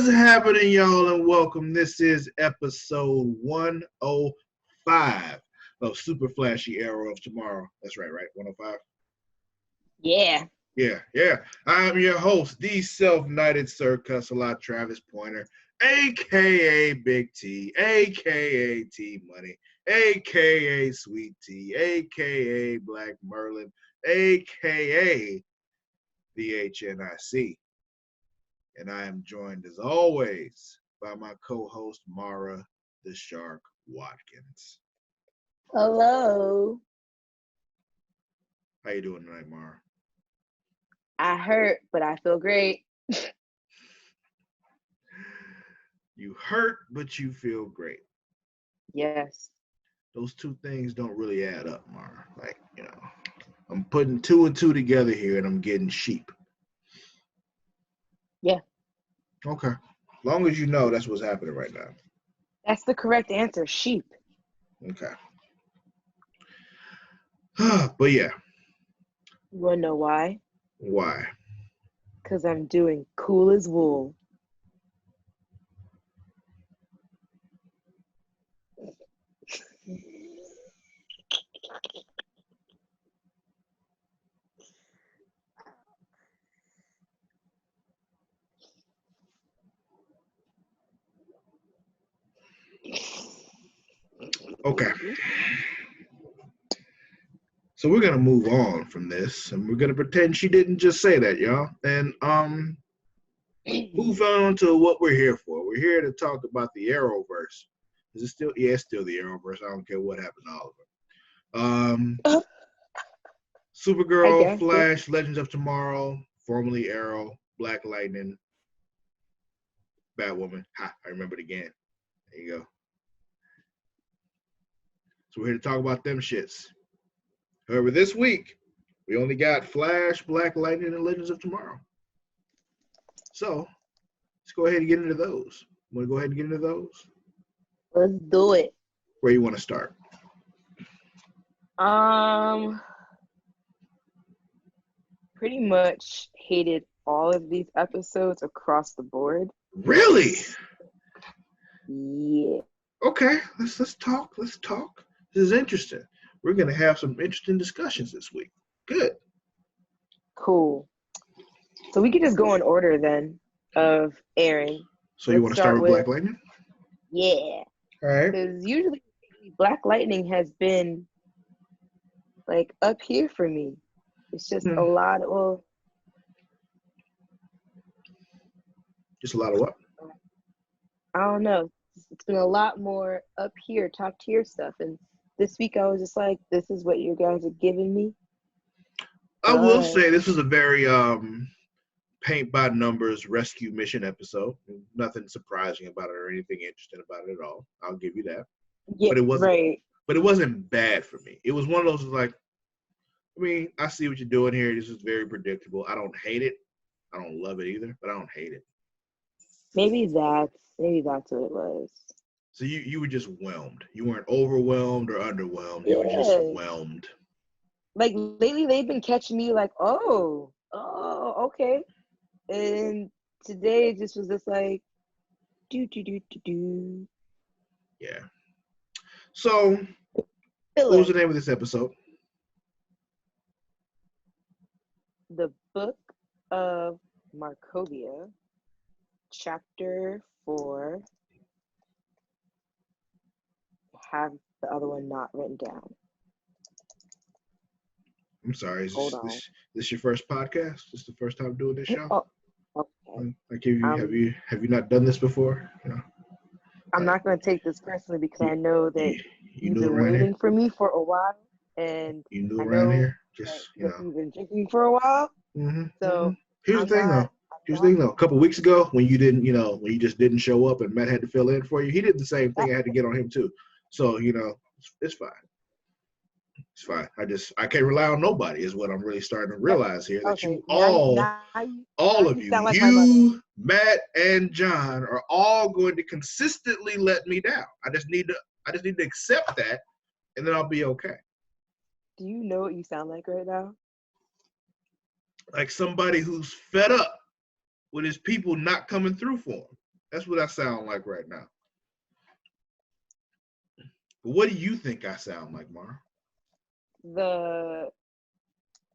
What's happening, y'all, and welcome. This is episode 105 of Super Flashy Arrow of Tomorrow. That's right? 105? Yeah. Yeah. I'm your host, the self-knighted Sir Cussalott Travis Pointer, a.k.a. Big T, a.k.a. T-Money, a.k.a. Sweet T, a.k.a. Black Merlin, a.k.a. the HNIC. And I am joined, as always, by my co-host, Mara the Shark Watkins. Hello. How you doing tonight, Mara? I hurt, but I feel great. You hurt, but you feel great. Yes. Those two things don't really add up, Mara. I'm putting two and two together here, and I'm getting sheep. Yeah. Okay. As long as you know that's what's happening right now. That's the correct answer, sheep. Okay. But yeah. You want to know why? Why? Because I'm doing cool as wool. Okay. So we're going to move on from this, and we're going to pretend she didn't just say that, y'all. And move on to what we're here for. We're here to talk about the Arrowverse. Is it still? Yeah, it's still the Arrowverse. I don't care what happened to all of it. Supergirl, Flash, Legends of Tomorrow, formerly Arrow, Black Lightning, Batwoman. Ha, I remembered again. There you go. So we're here to talk about them shits. However, this week, we only got Flash, Black Lightning, and Legends of Tomorrow. So, let's go ahead and get into those. Want to go ahead and get into those? Let's do it. Where you want to start? Pretty much hated all of these episodes across the board. Really? Yeah. Okay, let's talk. This is interesting. We're gonna have some interesting discussions this week. Good. Cool. So we could just go in order then of airing. So you want to start with Black Lightning? Yeah. All right. Because usually Black Lightning has been like up here for me. It's just a lot of just a lot of what? I don't know. It's been a lot more up here, top tier stuff. And this week I was just like, this is what you guys are giving me. I will say this was a very paint by numbers rescue mission episode. Nothing surprising about it or anything interesting about it at all. I'll give you that. Yeah, but it wasn't right. But it wasn't bad for me. It was one of those like, I mean, I see what you're doing here. This is very predictable. I don't hate it. I don't love it either, but I don't hate it. Maybe that's what it was. So you were just whelmed. You weren't overwhelmed or underwhelmed. You were just whelmed. Like lately they've been catching me like, oh, okay. And today it just was just like do. Yeah. So what was the name of this episode? The Book of Markovia, Chapter 4. Have the other one not written down. I'm sorry. Is this your first podcast? This is the first time doing this show? Oh, okay. Like have you not done this before? I'm not going to take this personally because I know that you've been waiting for me for a while, and you knew around here. Just you've been drinking for a while. Mm-hmm. So here's the thing though. A couple weeks ago, when you didn't, when you just didn't show up and Matt had to fill in for you, he did the same thing. I had to get on him too. So it's fine. It's fine. I can't rely on nobody is what I'm really starting to realize here. That you all of you, like you, Matt, and John are all going to consistently let me down. I just need to accept that, and then I'll be okay. Do you know what you sound like right now? Like somebody who's fed up with his people not coming through for him. That's what I sound like right now. But what do you think I sound like, Mara? The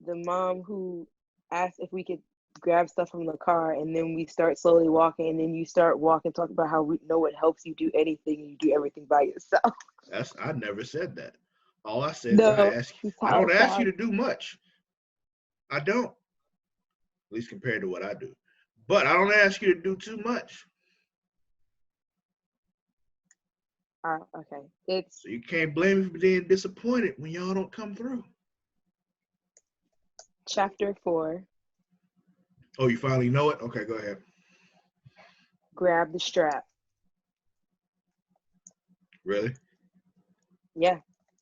mom who asked if we could grab stuff from the car, and then we start slowly walking, and then you start walking, talk about how we know it helps you do anything, and you do everything by yourself. I never said that. All I said is No, that's I how don't it ask you sounds. to do much. I don't, at least compared to what I do. But I don't ask you to do too much. Okay, it's So you can't blame me for being disappointed when y'all don't come through. chapter 4. Oh, you finally know it? Okay, go ahead. Grab the strap. Really? Yeah.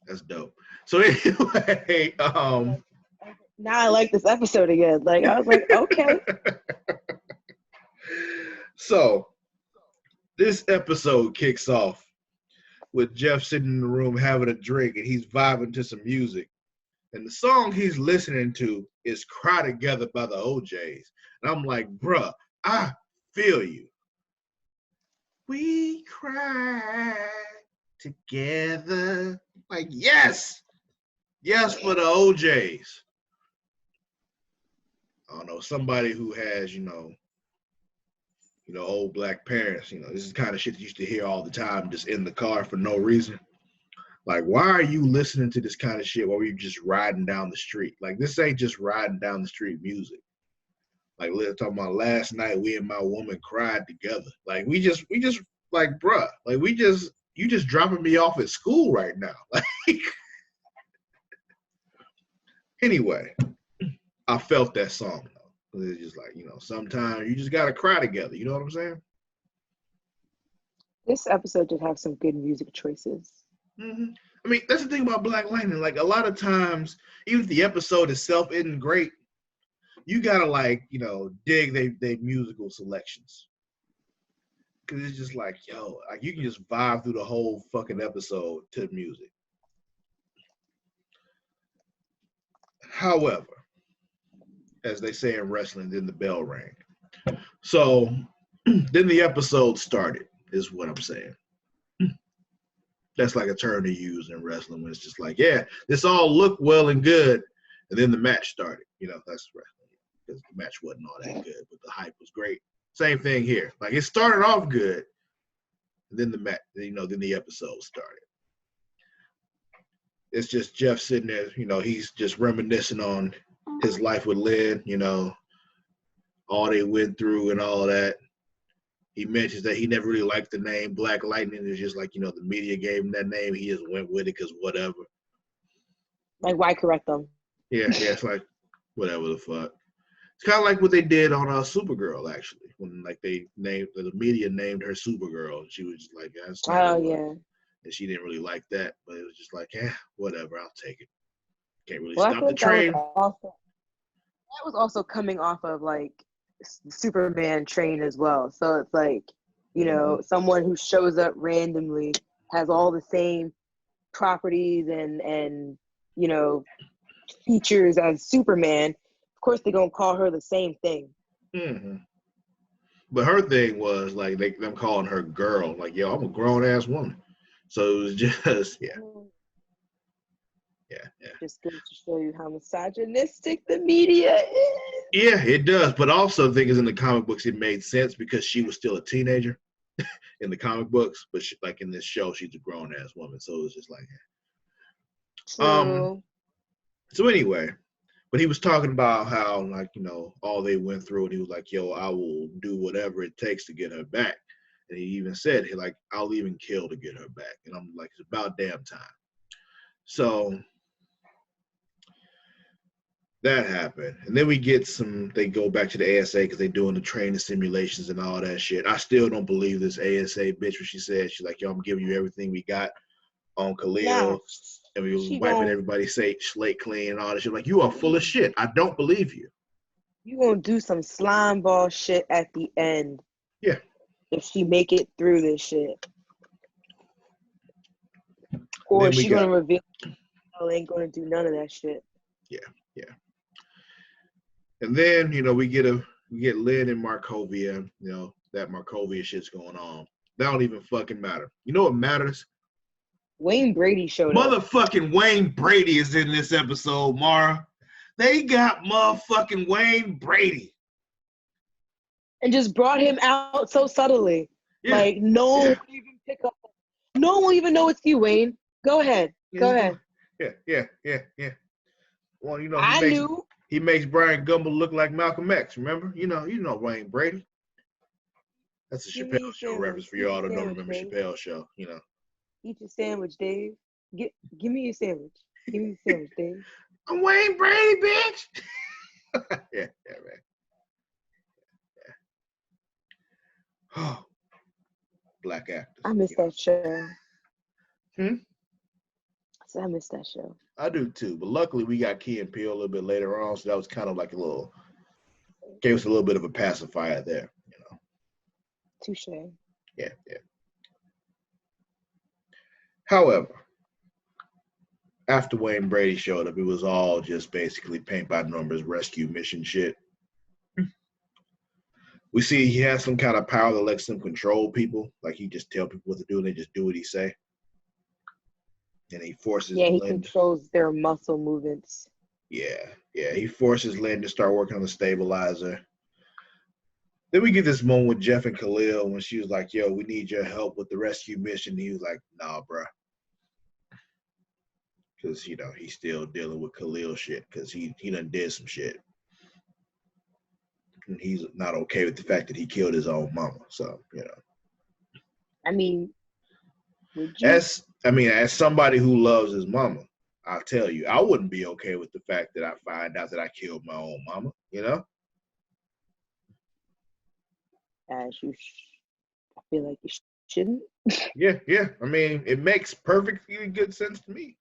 That's dope. So anyway, Now I like this episode again. Like I was like, okay. So this episode kicks off with Jeff sitting in the room having a drink and he's vibing to some music. And the song he's listening to is Cry Together by the OJs. And I'm like, bruh, I feel you. We cry together. Like, yes. Yes for the OJs. I don't know, somebody who has, old black parents, this is the kind of shit you used to hear all the time just in the car for no reason. Like, why are you listening to this kind of shit while you're just riding down the street? Like, this ain't just riding down the street music. Like, we're talking about last night, we and my woman cried together. Like, we just, like, bruh, like, you just dropping me off at school right now. Like, anyway, I felt that song, though. It's just like, sometimes you just got to cry together. You know what I'm saying? This episode did have some good music choices. Mm-hmm. I mean, that's the thing about Black Lightning. Like, a lot of times, even if the episode itself isn't great, you gotta dig they musical selections. Cause it's just like, yo, like you can just vibe through the whole fucking episode to music. However, as they say in wrestling, then the bell rang. So then the episode started, is what I'm saying. That's like a term to use in wrestling when it's just like, yeah, this all looked well and good, and then the match started. That's wrestling. Because the match wasn't all that good, but the hype was great. Same thing here. Like it started off good, and then then the episode started. It's just Jeff sitting there, he's just reminiscing on his life with Lynn, all they went through and all that. He mentions that he never really liked the name Black Lightning. It's just like, the media gave him that name. He just went with it because whatever. Like, why correct them? Yeah, it's like, whatever the fuck. It's kind of like what they did on Supergirl, actually, when the media named her Supergirl, and she was just like, yeah, that's not yeah. And she didn't really like that, but it was just like, whatever, I'll take it. Can't really Well, I stop feel the like train. that was also coming off of like Superman train as well. So it's like, someone who shows up randomly has all the same properties and features as Superman. Of course, they're gonna call her the same thing. Mm-hmm. But her thing was like them calling her girl. Like, yo, I'm a grown ass woman. So it was just yeah. Just goes to show you how misogynistic the media is. Yeah, it does. But also, the thing is, in the comic books, it made sense because she was still a teenager in the comic books. But like in this show, she's a grown ass woman. So it was just like, True. So anyway, but he was talking about how all they went through, and he was like, yo, I will do whatever it takes to get her back. And he even said, I'll even kill to get her back. And I'm like, it's about damn time. So that happened. And then they go back to the ASA because they're doing the training simulations and all that shit. I still don't believe this ASA bitch when she said, she's like, yo, I'm giving you everything we got on Khalil. Nah, and we was wiping everybody's slate clean and all that shit. Like, you are full of shit. I don't believe you. You gonna do some slime ball shit at the end. Yeah. If she make it through this shit. Or she gonna reveal ain't gonna do none of that shit. Yeah. And then, we get Lynn and Markovia, that Markovia shit's going on. That don't even fucking matter. You know what matters? Wayne Brady showed up. Motherfucking Wayne Brady is in this episode, Mara. They got motherfucking Wayne Brady. And just brought him out so subtly. Yeah. Like, no one would even pick up. No one will even know it's you, Wayne. Go ahead. Go ahead. Yeah. Well, you know, he makes Brian Gumble look like Malcolm X, remember? You know Wayne Brady. That's a Chappelle Show reference for y'all that don't remember Chappelle Show, you know. Eat your sandwich, Dave. Give me your sandwich. Give me your sandwich, Dave. I'm Wayne Brady, bitch. yeah, man. Yeah. Oh, black actors. I miss that show. I said I miss that show. I do too, but luckily we got Key and Peele a little bit later on, so that was kind of like gave us a little bit of a pacifier there, you know. Touche. Yeah. However, after Wayne Brady showed up, it was all just basically paint by numbers rescue mission shit. We see he has some kind of power that lets him control people. Like he just tell people what to do and they just do what he say. And he forces he Lynn. Controls their muscle movements. Yeah. He forces Lynn to start working on the stabilizer. Then we get this moment with Jeff and Khalil when she was like, yo, we need your help with the rescue mission. He was like, nah, bruh. Because, you know, he's still dealing with Khalil shit because he done did some shit. And he's not okay with the fact that he killed his own mama. So, you know. I mean, as somebody who loves his mama, I'll tell you, I wouldn't be okay with the fact that I find out that I killed my own mama, you know? I feel like you shouldn't. Yeah. I mean, it makes perfectly good sense to me.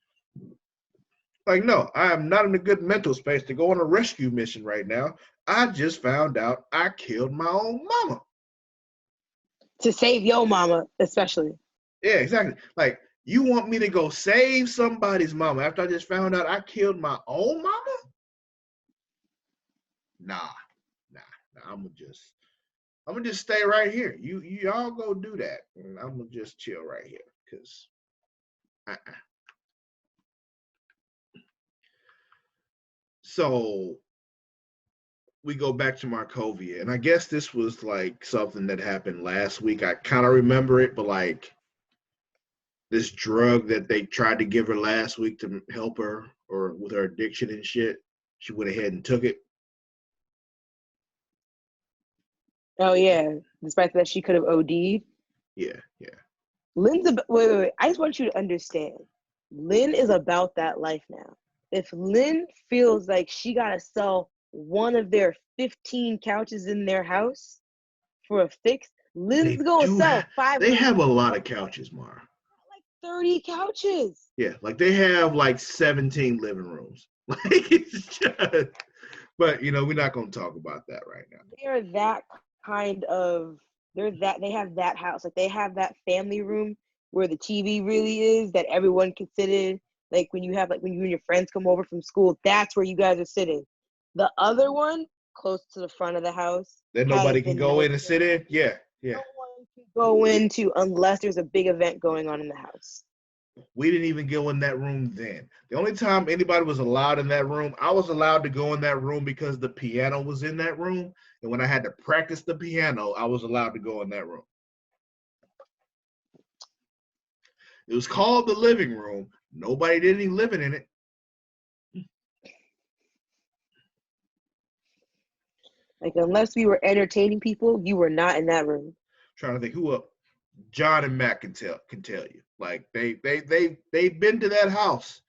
Like, no, I am not in a good mental space to go on a rescue mission right now. I just found out I killed my own mama. To save your mama, especially. Yeah, exactly. Like, you want me to go save somebody's mama after I just found out I killed my own mama? Nah. I'm gonna just stay right here. Y'all go do that. And I'm gonna just chill right here. Cause So we go back to Markovia, and I guess this was like something that happened last week. I kind of remember it, but like this drug that they tried to give her last week to help her or with her addiction and shit, she went ahead and took it. Oh yeah, despite that she could have OD'd. Yeah. Lynn's wait. I just want you to understand. Lynn is about that life now. If Lynn feels like she gotta sell one of their 15 couches in their house for a fix, Lynn's gonna sell 5. They have a lot of couches, Mara. Like 30 couches. Yeah, like they have like 17 living rooms. Like it's just, but you know, we're not gonna talk about that right now. They're that kind of. They have that house. Like they have that family room where the TV really is that everyone can sit in. Like when you and your friends come over from school, that's where you guys are sitting. The other one, close to the front of the house. That nobody can go in and sit in? Yeah. No one can go into unless there's a big event going on in the house. We didn't even go in that room then. The only time anybody was allowed in that room, I was allowed to go in that room because the piano was in that room. And when I had to practice the piano, I was allowed to go in that room. It was called the living room. Nobody did any living in it. Like, unless we were entertaining people, you were not in that room. Trying to think who up. John and Matt can tell you. Like they've been to that house.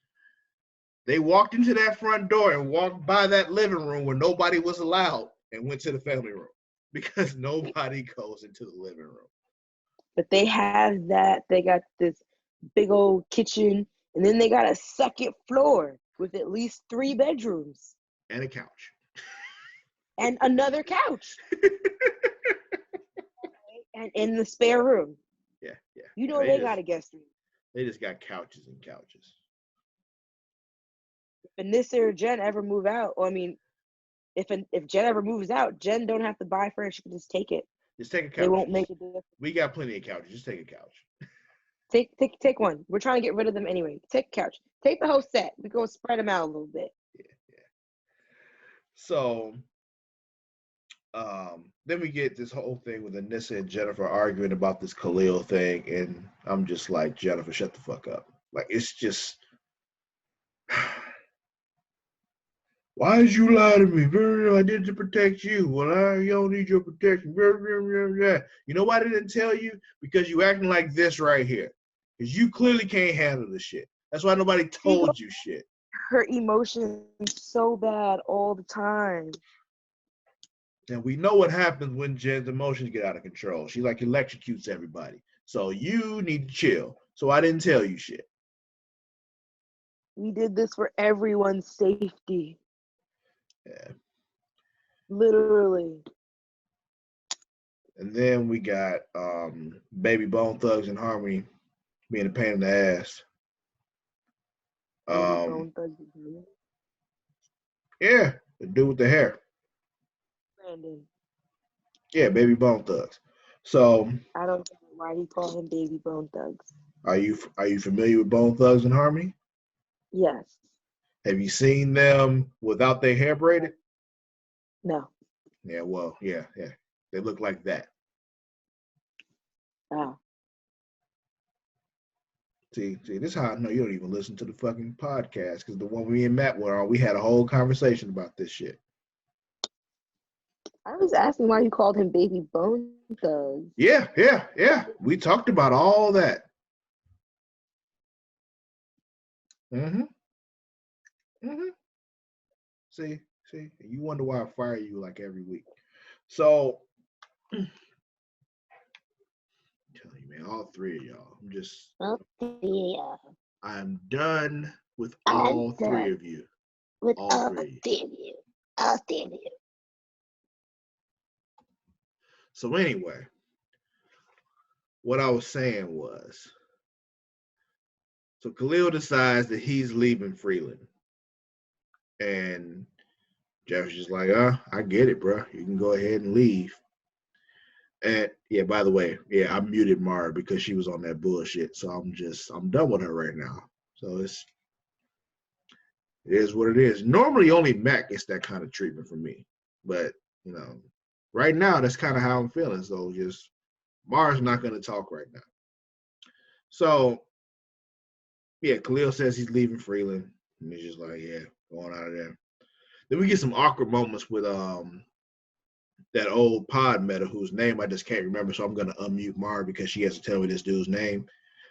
They walked into that front door and walked by that living room where nobody was allowed and went to the family room because nobody goes into the living room. But they have that. They got this big old kitchen, and then they got a second floor with at least 3 bedrooms and a couch and another couch. And in the spare room. Yeah. You know they got a guest room. They just got couches and couches. If Nissa or Jen ever move out, or I mean, if Jen ever moves out, Jen don't have to buy furniture; she can just take it. Just take a couch. They won't make a difference. We got plenty of couches. Just take a couch. Take one. We're trying to get rid of them anyway. Take a couch. Take the whole set. We go spread them out a little bit. Yeah. So, then we get this whole thing with Anissa and Jennifer arguing about this Khalil thing, and I'm just like, Jennifer, shut the fuck up. Like, it's just, why did you lie to me? I did it to protect you. Well, you don't need your protection. You know why I didn't tell you? Because you acting like this right here. Because you clearly can't handle the shit. That's why nobody told you shit. Her emotions so bad all the time. And we know what happens when Jen's emotions get out of control. She like electrocutes everybody. So you need to chill. So I didn't tell you shit. We did this for everyone's safety. Yeah. Literally. And then we got Baby Bone Thugs and Harmony being a pain in the ass. Bone Thugs. Yeah, the dude with the hair. Brandon. Yeah, Baby Bone Thugs. So I don't know why he called him Baby Bone Thugs. Are you familiar with Bone Thugs and Harmony? Yes. Have you seen them without their hair braided? No. Yeah, well, yeah. They look like that. Oh. See, this is how I know you don't even listen to the fucking podcast, because the one me and Matt were on, we had a whole conversation about this shit. I was asking why you called him Baby Bone Thugs. Yeah. We talked about all that. See, you wonder why I fire you like every week. So, I'm telling you, man, all three of y'all. I'm done with all three of you. With all three of you. All three of you. So anyway, what I was saying was, so Khalil decides that he's leaving Freeland. And Jeff's just like, I get it, bro. You can go ahead and leave. And yeah, by the way, I muted Mara because she was on that bullshit. So I'm done with her right now. So it is what it is. Normally only Matt gets that kind of treatment from me. But, right now that's kind of how I'm feeling. So just Mara's not going to talk right now. So yeah, Khalil says he's leaving Freeland. And he's just like, yeah, going out of there. Then we get some awkward moments with that old pod meta whose name I just can't remember, so I'm gonna unmute Mara because she has to tell me this dude's name.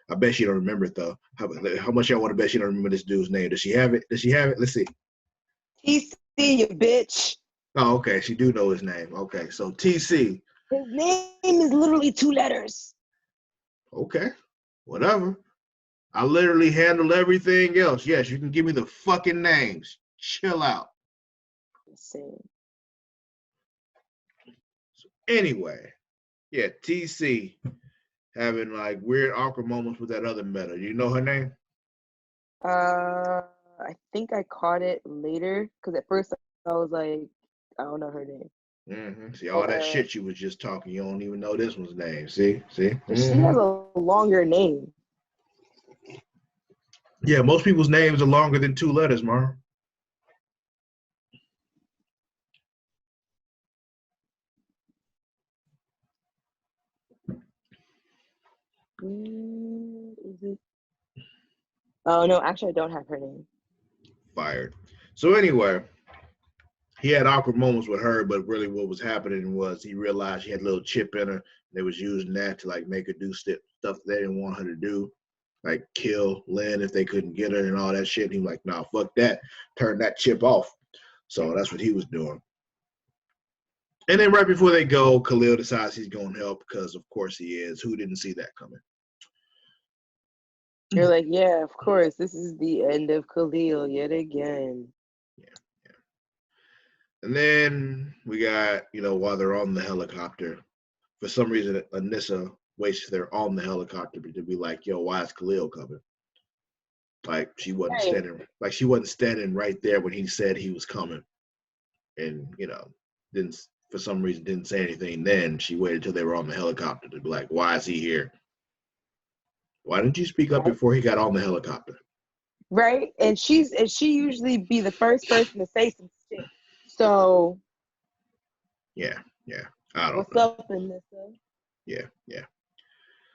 I bet she don't remember it though. How much y'all want to bet she don't remember this dude's name? Does she have it? Let's see. TC, you bitch. Oh, okay. She do know his name. Okay, so TC. His name is literally 2 letters. Okay, whatever. I literally handle everything else. Yes, you can give me the fucking names. Chill out. Insane. So anyway, yeah, TC having like weird awkward moments with that other meta. You know her name? I think I caught it later because at first I was like, I don't know her name. See, all that shit you was just talking, you don't even know this one's name. See? She has a longer name. Yeah, most people's names are longer than 2 letters, Mar. Is it? Oh no, actually I don't have her name. Fired. So anyway, he had awkward moments with her, but really what was happening was he realized she had a little chip in her. They was using that to like make her do stuff they didn't want her to do, like kill Lynn if they couldn't get her and all that shit. And he was like, nah, fuck that. Turn that chip off. So that's what he was doing. And then right before they go, Khalil decides he's going to help because, of course, he is. Who didn't see that coming? You're like, yeah, of course. This is the end of Khalil yet again. Yeah. And then we got, while they're on the helicopter, for some reason, Anissa waits till they're on the helicopter to be like, yo, why is Khalil coming? Like she wasn't standing right there when he said he was coming. And, didn't for some reason didn't say anything then. She waited till they were on the helicopter to be like, why is he here? Why didn't you speak up before he got on the helicopter? Right? And she usually be the first person to say some shit. So yeah. I don't what's know. up in this? Yeah.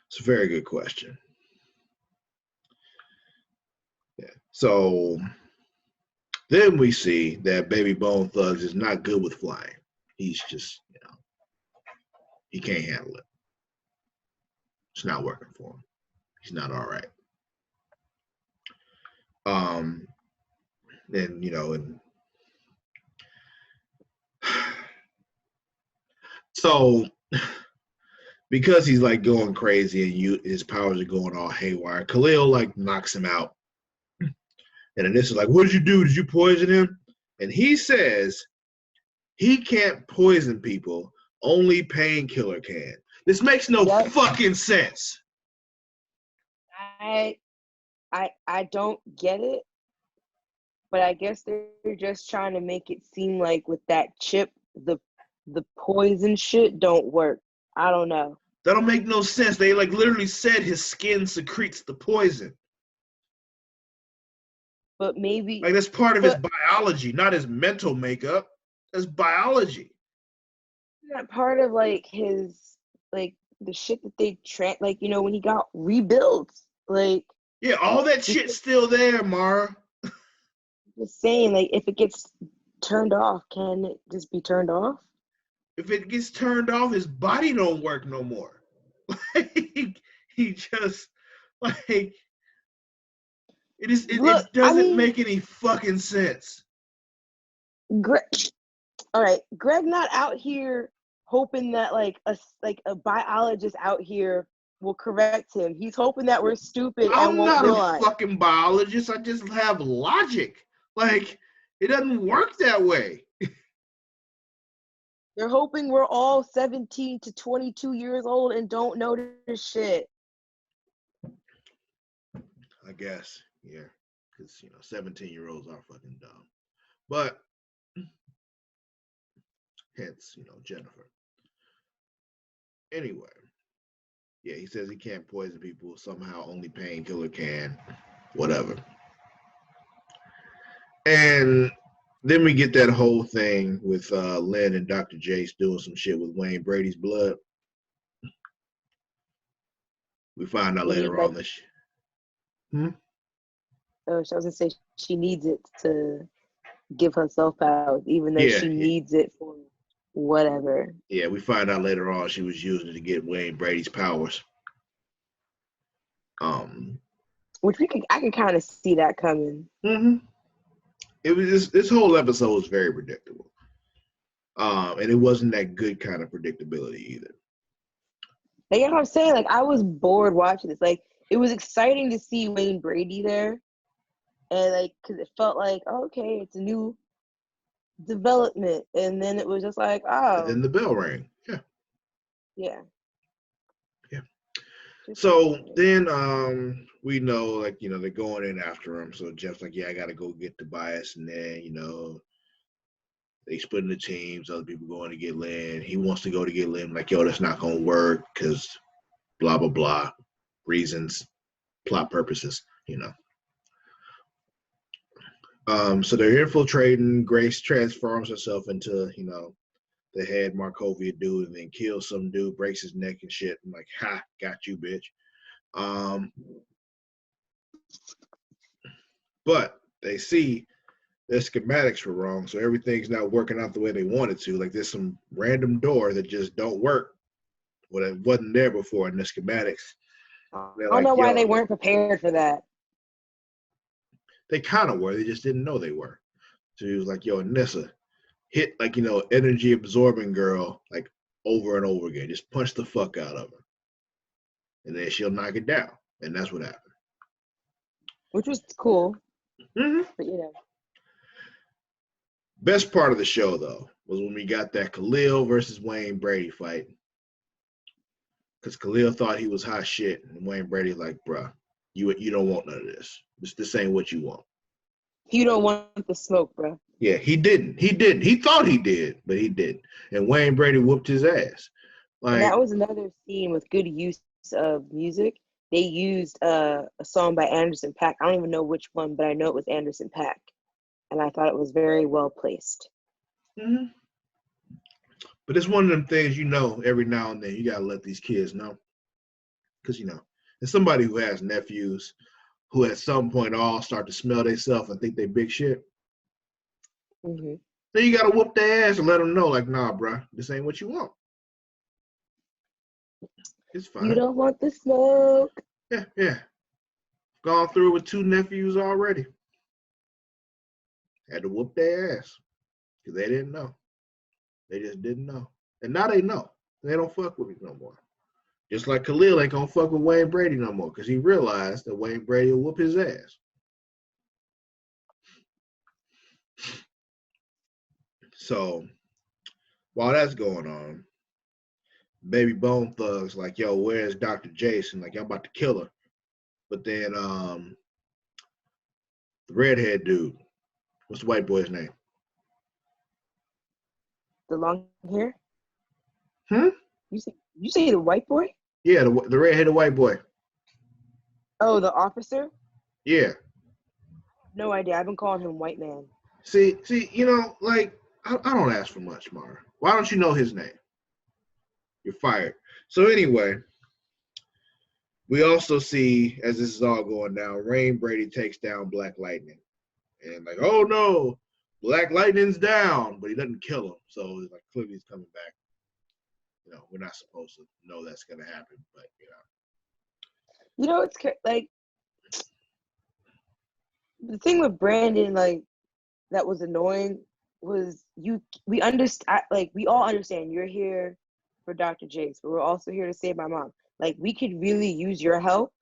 It's a very good question. Yeah. So then we see that Baby Bone Thugs is not good with flying. He's just, he can't handle it. It's not working for him. He's not all right. And so because he's like going crazy and his powers are going all haywire, Khalil like knocks him out. And then this is like, what did you do? Did you poison him? And he says he can't poison people. Only Painkiller can. This makes no fucking sense. I don't get it, but I guess they're just trying to make it seem like with that chip, the poison shit don't work. I don't know. That don't make no sense. They like literally said his skin secretes the poison. But maybe like that's part of his biology, not his mental makeup. That's biology. Not part of like his like the shit that they like when he got rebuilds like all that shit's still there, Mara. Just saying, like if it gets turned off, can it just be turned off? If it gets turned off, his body don't work no more. He just like it doesn't make any fucking sense. All right, Greg not out here hoping that like a biologist out here will correct him. He's hoping that we're stupid and won't realize. I'm not a fucking biologist. I just have logic. Like, it doesn't work that way. They're hoping we're all 17 to 22 years old and don't know this shit. I guess, yeah. Because, 17-year-olds are fucking dumb. But, hence, Jennifer. Anyway. Yeah, he says he can't poison people. Somehow only Painkiller can. Whatever. And then we get that whole thing with Lynn and Dr. Jace doing some shit with Wayne Brady's blood. We find out later on this. Oh, I was gonna say she needs it to give herself powers, even though she needs it for whatever. Yeah, we find out later on she was using it to get Wayne Brady's powers. Which I can kind of see that coming. Mm-hmm. It was this whole episode was very predictable. And it wasn't that good kind of predictability either. Like, you know what I'm saying? Like, I was bored watching this. Like, it was exciting to see Wayne Brady there. And, like, because it felt like, oh, okay, it's a new development. And then it was just like, oh. And then the bell rang. Yeah. Yeah. Yeah. So then we know, like, they're going in after him. So Jeff's like, yeah, I got to go get Tobias. And then, they split into teams. Other people going to get Lynn. He wants to go to get Lynn. Like, yo, that's not going to work because blah, blah, blah. Reasons, plot purposes, So they're infiltrating. Grace transforms herself into, the head Markovia dude and then kills some dude, breaks his neck and shit. I'm like, ha, got you, bitch. But they see their schematics were wrong, so everything's not working out the way they wanted to. Like, there's some random door that just don't work. Well, it wasn't there before in the schematics. I don't know why they weren't prepared for that. They kind of were. They just didn't know they were. So he was like, yo, Nessa, hit, like, energy absorbing girl, like, over and over again. Just punch the fuck out of her. And then she'll knock it down. And that's what happened. Which was cool. Mm-hmm. But, Best part of the show, though, was when we got that Khalil versus Wayne Brady fight. Because Khalil thought he was hot shit. And Wayne Brady's like, bruh, you don't want none of this. This ain't what you want. You don't want the smoke, bruh. Yeah, he didn't. He didn't. He thought he did, but he didn't. And Wayne Brady whooped his ass. And Like, that was another scene with good use of music. They used a song by Anderson .Paak. I don't even know which one, but I know it was Anderson .Paak, and I thought it was very well placed. mm-hmm. But it's one of them things, every now and then you gotta let these kids know, because as somebody who has nephews who at some point all start to smell themselves and think they big shit. Mm-hmm. Then you gotta whoop their ass and let them know, like, nah, bro, this ain't what you want. It's fine. You don't want the smoke. Yeah. Gone through with 2 nephews already. Had to whoop their ass because they didn't know. They just didn't know, and now they know. They don't fuck with me no more. Just like Khalil ain't gonna fuck with Wayne Brady no more because he realized that Wayne Brady will whoop his ass. So while that's going on, Baby Bone Thugs like, yo, where's Dr. Jason? Like, y'all about to kill her. But then the redhead dude, what's the white boy's name? The long hair? Hmm? You say the white boy? Yeah, the redheaded white boy. Oh, the officer? Yeah. No idea. I've been calling him white man. See, like, I don't ask for much, Mara. Why don't you know his name? You're fired. So anyway, we also see, as this is all going down, Wayne Brady takes down Black Lightning. And like, oh no, Black Lightning's down, but he doesn't kill him. So it's like, clearly he's coming back. We're not supposed to know that's going to happen, but It's like the thing with Brandon, like that was annoying was we understand, like we all understand you're here for Dr. Jace, but we're also here to save my mom. Like we could really use your help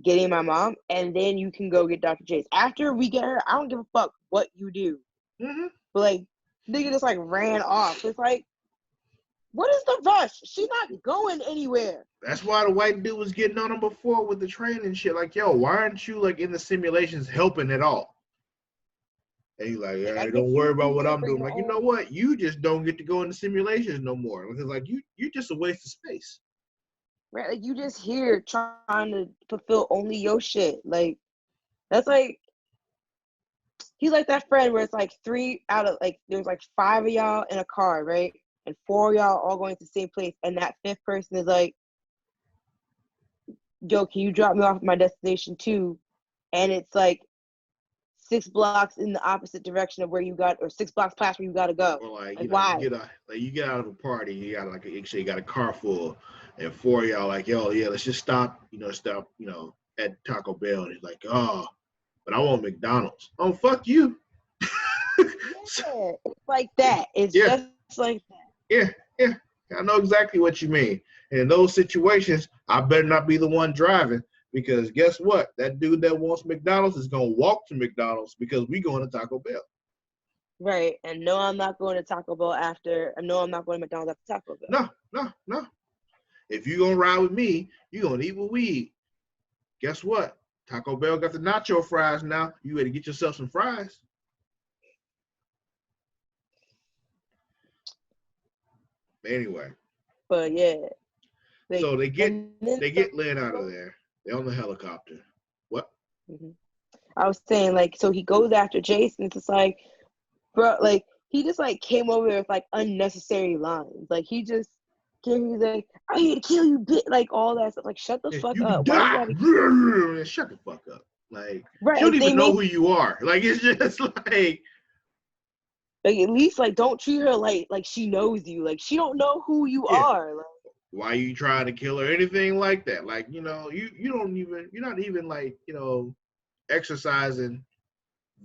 getting my mom, and then you can go get Dr. Jace. After we get her, I don't give a fuck what you do. Mm-hmm. But like nigga just like ran off. It's like, what is the rush? She's not going anywhere. That's why the white dude was getting on him before with the train and shit. Like, yo, why aren't you like in the simulations helping at all? And he's like, yeah, don't worry about what I'm doing. Like, you know what? You just don't get to go into simulations no more. Because like you're just a waste of space. Right? Like you just here trying to fulfill only your shit. Like that's like he's like that friend where it's like 3 out of like there's like 5 of y'all in a car, right? And 4 of y'all all going to the same place, and that 5th person is like, yo, can you drop me off at my destination too? And it's like 6 blocks in the opposite direction of where you got, or 6 blocks past where you got to go. Or like, why? You get out of a party, you got like you got a car full, and 4 of y'all like, yo, yeah, let's just stop, at Taco Bell. And he's like, oh, but I want McDonald's. Oh, fuck you. Yeah, it's like that. It's just like that. Yeah. I know exactly what you mean. And in those situations, I better not be the one driving, because guess what? That dude that wants McDonald's is going to walk to McDonald's because we going to Taco Bell. Right. And no, I'm not going to Taco Bell after. No, I'm not going to McDonald's after Taco Bell. No. If you're going to ride with me, you're going to eat what we eat. Guess what? Taco Bell got the nacho fries now. You better get yourself some fries. Anyway. But yeah. Like, so they get Lynn out of there. They're on the helicopter. What? Mm-hmm. I was saying, like, so he goes after Jason. It's just like, bro, like, he just, like, came over there with, like, unnecessary lines. Like, he just came, he's like, I'm here to kill you, bitch. Like, all that stuff. Like, shut the fuck up. Why you shut the fuck up. Like, right, you don't even know who you are. Like, it's just like at least, like, don't treat her like she knows you. Like, she don't know who you are. Like, why are you trying to kill her? Anything like that. Like, you don't even, you're not even, like, exercising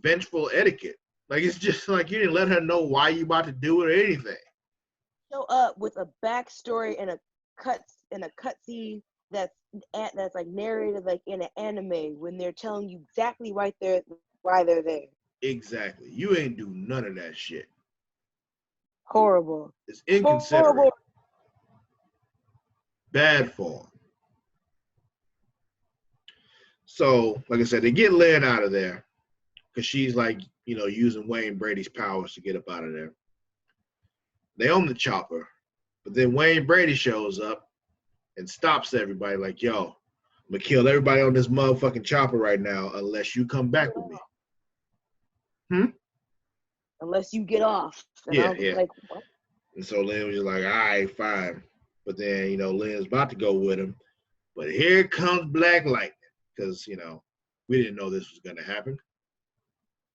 vengeful etiquette. Like, it's just like you didn't let her know why you about to do it or anything. Show up with a backstory and a cutscene that's like narrated like in an anime when they're telling you exactly why they're there. Exactly. You ain't do none of that shit. Horrible. It's inconsiderate. Horrible. Bad form. So, like I said, they get Lynn out of there because she's like, using Wayne Brady's powers to get up out of there. They own the chopper, but then Wayne Brady shows up and stops everybody like, yo, I'm going to kill everybody on this motherfucking chopper right now unless you come back with me. Unless you get off. And Yeah, I was like, what? And so Lynn was just like, all right, fine. But then, Lynn's about to go with him. But here comes Black Lightning because, we didn't know this was going to happen.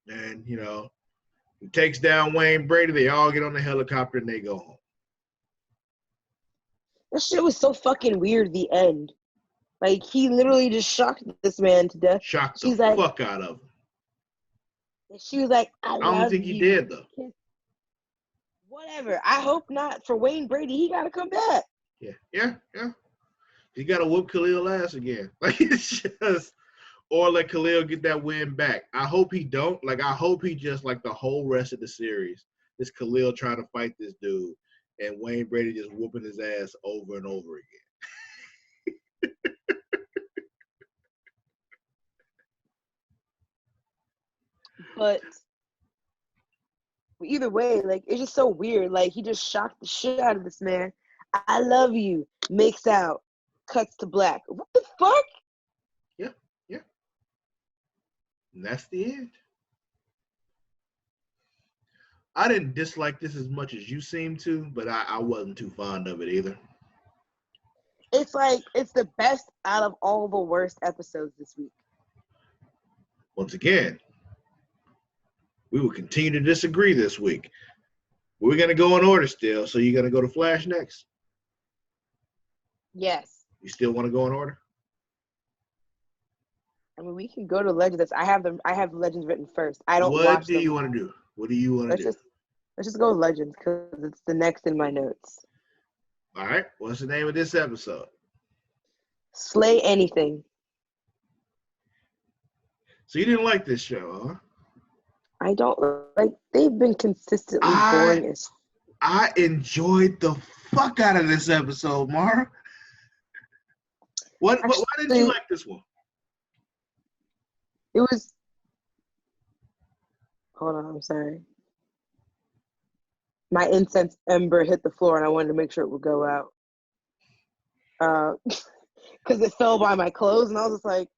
And, he takes down Wayne Brady. They all get on the helicopter and they go home. That shit was so fucking weird, the end. Like, he literally just shocked this man to death. Shocked the fuck out of him. And she was like, I don't think he did, though. Whatever. I hope not. For Wayne Brady, he got to come back. Yeah. He got to whoop Khalil's ass again. Like, it's just, or let Khalil get that win back. I hope he don't. Like, I hope he just, like, the whole rest of the series, is Khalil trying to fight this dude, and Wayne Brady just whooping his ass over and over again. But either way, like, it's just so weird. Like, he just shocked the shit out of this man. I love you. Makes out. Cuts to black. What the fuck? Yeah. And that's the end. I didn't dislike this as much as you seem to, but I wasn't too fond of it either. It's like, it's the best out of all the worst episodes this week. Once again, we will continue to disagree this week. We're going to go in order still, so you're going to go to Flash next? Yes. You still want to go in order? I mean, we can go to Legends. I have Legends written first. I don't watch What do you want to do? What do you want to do? Let's just go with Legends because it's the next in my notes. All right. What's the name of this episode? Slay Anything. So you didn't like this show, huh? I don't like. They've been consistently boring as. I enjoyed the fuck out of this episode, Mara. Why didn't you like this one? It was. Hold on, I'm sorry. My incense ember hit the floor, and I wanted to make sure it would go out. Because it fell by my clothes, and I was just like.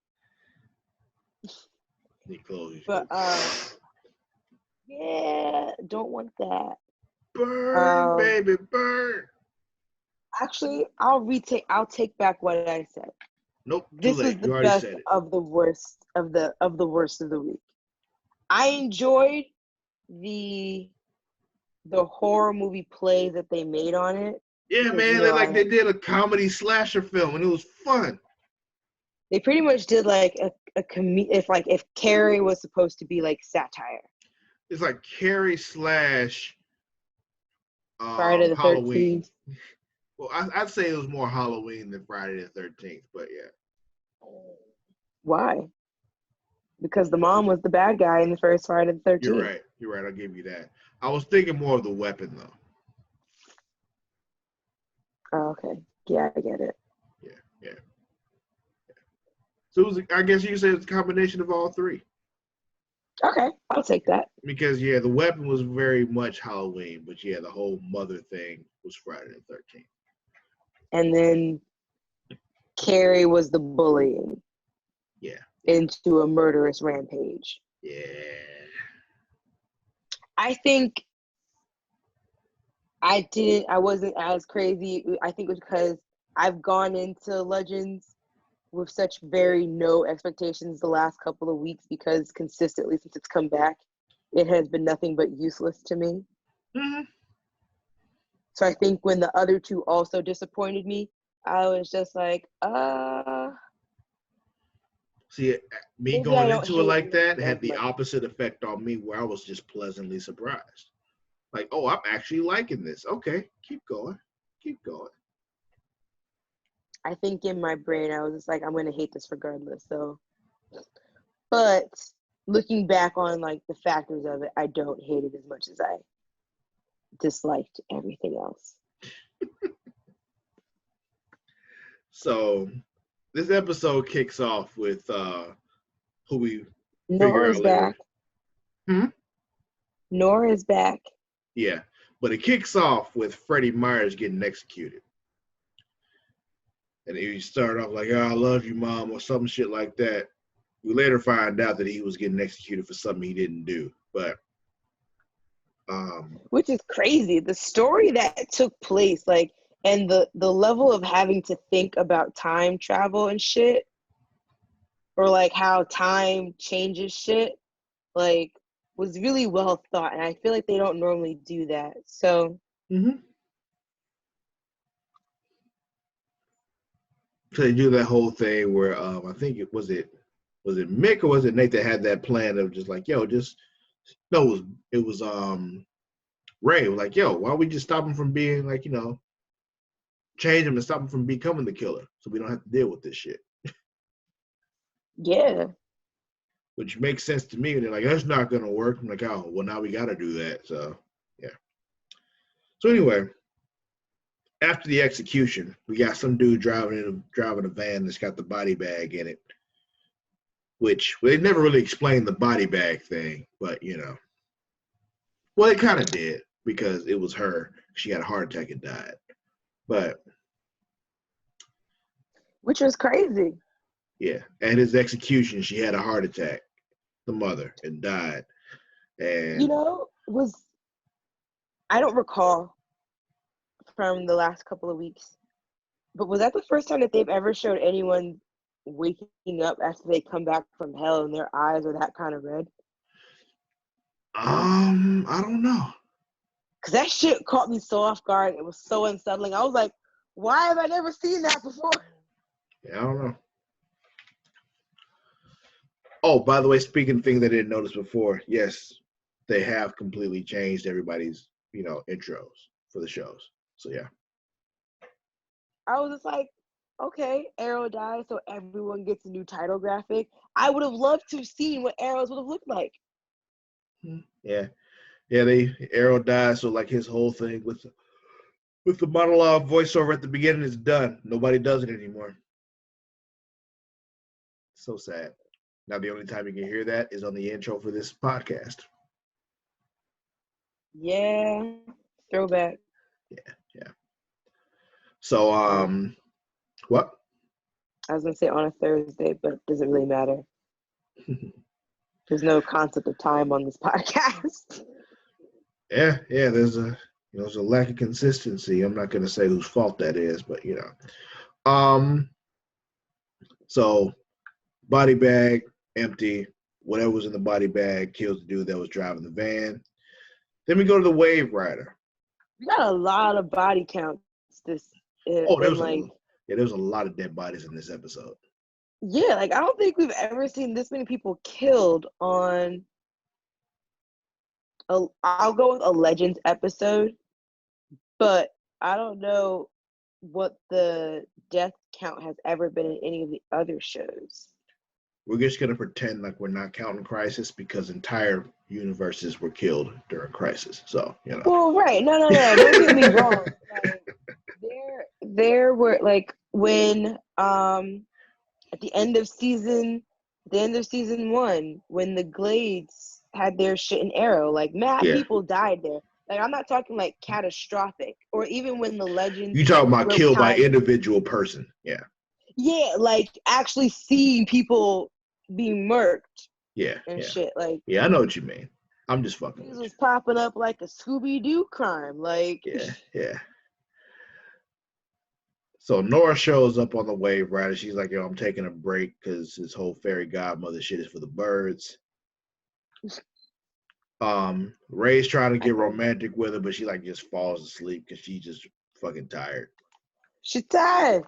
But yeah, don't want that. Burn, baby, burn. Actually, I'll take back what I said. Nope. This was the best of the worst of the worst of the week. I enjoyed the horror movie play that they made on it. Yeah, man, they did a comedy slasher film, and it was fun. They pretty much did like if Carrie was supposed to be like satire. It's like Carrie / Friday the Halloween. 13th. Well, I'd say it was more Halloween than Friday the 13th, but yeah. Why? Because the mom was the bad guy in the first Friday the 13th. You're right. I'll give you that. I was thinking more of the weapon, though. Oh, okay. Yeah, I get it. Yeah. So I guess you could say it's a combination of all three. Okay, I'll take that. Because, the weapon was very much Halloween, but, the whole mother thing was Friday the 13th. And then Carrie was the bullying. Yeah. Into a murderous rampage. Yeah. I think I wasn't as crazy. I think it was because I've gone into Legends with such very no expectations the last couple of weeks because consistently since it's come back, it has been nothing but useless to me. Mm-hmm. So I think when the other two also disappointed me, I was just like, See, me maybe going into it like that had the opposite effect on me where I was just pleasantly surprised. Like, oh, I'm actually liking this. Okay, keep going. I think in my brain, I was just like, I'm going to hate this regardless. So, but looking back on like the factors of it, I don't hate it as much as I disliked everything else. So this episode kicks off with who we Nora's figure out back. later. Nora is back. Yeah, but it kicks off with Freddie Myers getting executed. And he started off like, oh, I love you, Mom, or some shit like that. We later find out that he was getting executed for something he didn't do. But which is crazy. The story that took place, like, and the level of having to think about time travel and shit, or like how time changes shit, like, was really well thought. And I feel like they don't normally do that. So So they do that whole thing where I think it was Mick or was it Nate that had that plan of just like, yo, just no, it was Ray was like, yo, why don't we just stop him from being like, change him and stop him from becoming the killer so we don't have to deal with this shit. yeah. Which makes sense to me. And they're like, that's not gonna work. I'm like, oh, well, now we gotta do that. So yeah. So anyway, after the execution, we got some dude driving a van that's got the body bag in it. Which they never really explained the body bag thing, but well, it kind of did because it was her. She had a heart attack and died. But Which was crazy. yeah, at his execution, she had a heart attack, the mother, and died. And I don't recall from the last couple of weeks, but was that the first time that they've ever showed anyone waking up after they come back from hell and their eyes are that kind of red? I don't know. Because that shit caught me so off guard. It was so unsettling. I was like, why have I never seen that before? Yeah, I don't know. Oh, by the way, speaking of things I didn't notice before, yes, they have completely changed everybody's, intros for the shows. So yeah. I was just like, okay, Arrow died, so everyone gets a new title graphic. I would have loved to have seen what Arrows would have looked like. Yeah. Yeah, Arrow died, so like his whole thing with the monologue voiceover at the beginning is done. Nobody does it anymore. So sad. Now the only time you can hear that is on the intro for this podcast. Yeah, throwback. Yeah. So what? I was gonna say on a Thursday, but it doesn't really matter. There's no concept of time on this podcast. Yeah, there's a lack of consistency. I'm not gonna say whose fault that is, but so body bag empty, whatever was in the body bag kills the dude that was driving the van. Then we go to the Wave Rider. We got a lot of body counts there was a lot of dead bodies in this episode. Yeah, like I don't think we've ever seen this many people killed on I'll go with a Legends episode, but I don't know what the death count has ever been in any of the other shows. We're just going to pretend like we're not counting Crisis because entire universes were killed during Crisis. So, Well, right. No. Don't get me wrong. Like, there were, like, when, at the end of season 1, when the Glades had their shit in Arrow, like, mad people died there. Like, I'm not talking, like, catastrophic. Or even when the Legends... You talking about killed by individual person. Yeah. Yeah, like, actually seeing people being murked. And shit. Like, yeah, I know what you mean. I'm just fucking with you. This was popping up like a Scooby-Doo crime. Like... Yeah. So Nora shows up on the Wave Rider. She's like, yo, I'm taking a break because this whole fairy godmother shit is for the birds. Ray's trying to get romantic with her, but she like just falls asleep because she's just fucking tired. She's tired.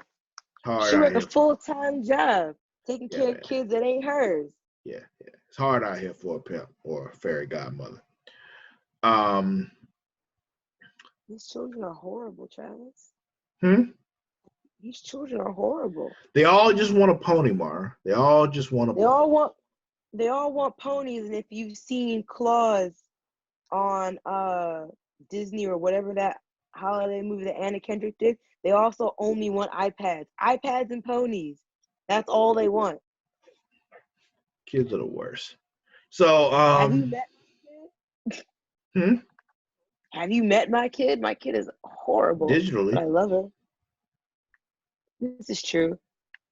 She work a full-time job taking care of kids that ain't hers. Yeah. It's hard out here for a pimp or a fairy godmother. These children are horrible, Travis. These children are horrible. They all just want a pony, Mara. They all just want a pony. They all want ponies, and if you've seen Claus on Disney or whatever that holiday movie that Anna Kendrick did, they also only want iPads. iPads and ponies. That's all they want. Kids are the worst. So have you met Hmm? Have you met my kid? My kid is horrible, but Digitally. I love her. This is true.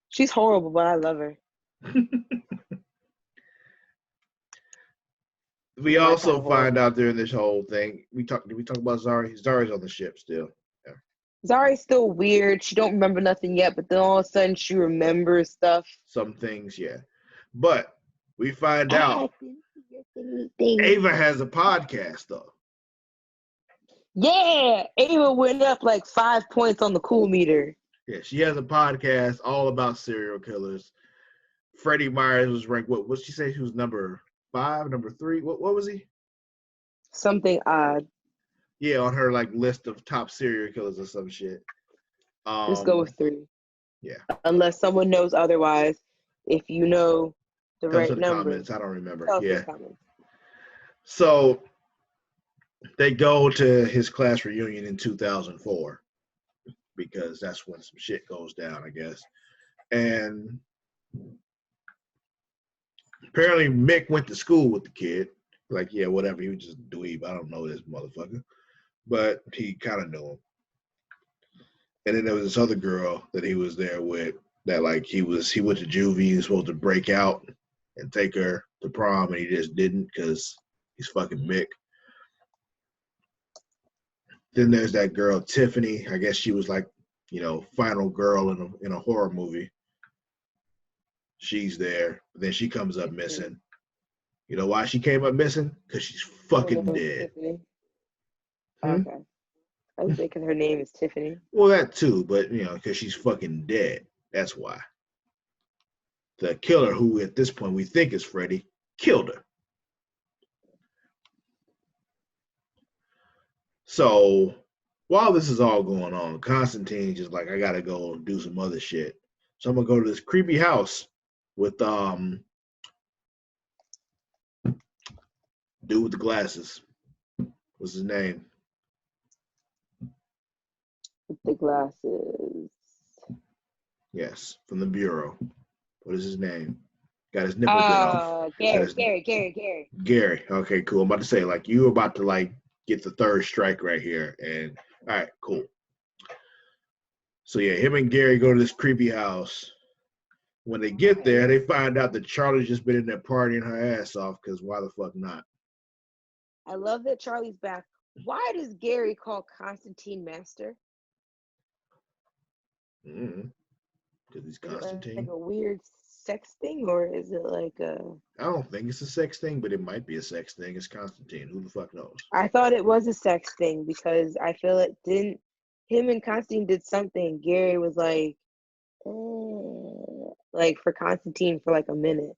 She's horrible, but I love her. We My kind also of find horrible. out during this whole thing. Did we talk about Zari? Zari's on the ship still. Yeah. Zari's still weird. She don't remember nothing yet, but then all of a sudden she remembers stuff. Some things, yeah. But we find I out can see your thingy thing. Ava has a podcast though. Yeah, Ava went up like 5 points on the cool meter. Yeah, she has a podcast all about serial killers. Freddie Myers was ranked. What she say? He was number 5, number 3. What was he? Something odd. Yeah, on her like list of top serial killers or some shit. Just go with 3. Yeah. Unless someone knows otherwise. If you know the Tell us right in the number, comments. I don't remember. tell us in Yeah. the comments. So they go to his class reunion in 2004 because that's when some shit goes down, I guess. And apparently Mick went to school with the kid. Like, yeah, whatever. He was just a dweeb. I don't know this motherfucker. But he kind of knew him. And then there was this other girl that he was there with that like he went to juvie. He was supposed to break out and take her to prom, and he just didn't because he's fucking Mick. Then there's that girl Tiffany. I guess she was like, final girl in a horror movie. She's there. But then she comes up missing. You know why she came up missing? Because she's fucking dead. Tiffany. Hmm? Okay. I was thinking her name is Tiffany. Well, that too, but because she's fucking dead. That's why. The killer, who at this point we think is Freddy, killed her. So while this is all going on, Constantine's just like, I gotta go do some other shit. So I'm gonna go to this creepy house with dude with the glasses. What's his name? With the glasses. Yes, from the Bureau. What is his name? Got his nipple bit off. Gary. Gary. Okay, cool. I'm about to say, like, you were about to like get the third strike right here. And all right, cool. So yeah, him and Gary go to this creepy house. When they get there, they find out that Charlie's just been in there partying her ass off, because why the fuck not? I love that Charlie's back. Why does Gary call Constantine Master? Because he's Constantine. Like a weird sex thing, or is it like a... I don't think it's a sex thing, but it might be a sex thing. It's Constantine. Who the fuck knows? I thought it was a sex thing because I feel it didn't... Him and Constantine did something. Gary was like for Constantine for like a minute.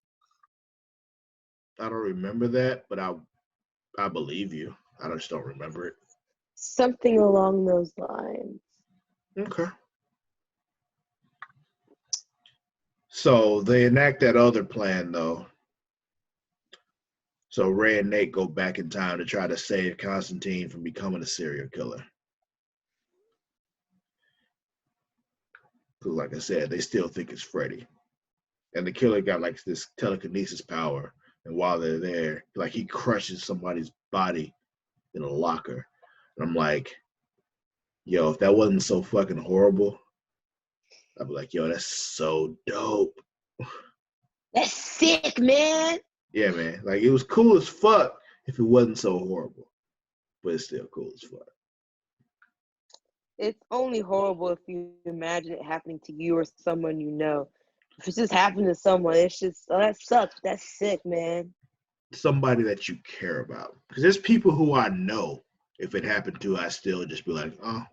I don't remember that, but I believe you. I just don't remember it. Something along those lines. Okay. So they enact that other plan, though. So Ray and Nate go back in time to try to save Constantine from becoming a serial killer. Because, like I said, they still think it's Freddy. And the killer got like this telekinesis power. And while they're there, like he crushes somebody's body in a locker. And I'm like, yo, if that wasn't so fucking horrible, I'd be like, yo, that's so dope. That's sick, man. Yeah, man. Like, it was cool as fuck if it wasn't so horrible. But it's still cool as fuck. It's only horrible if you imagine it happening to you or someone you know. If it's just happened to someone, it's just, oh, that sucks. That's sick, man. Somebody that you care about. Because there's people who I know, if it happened to, I still just be like, oh.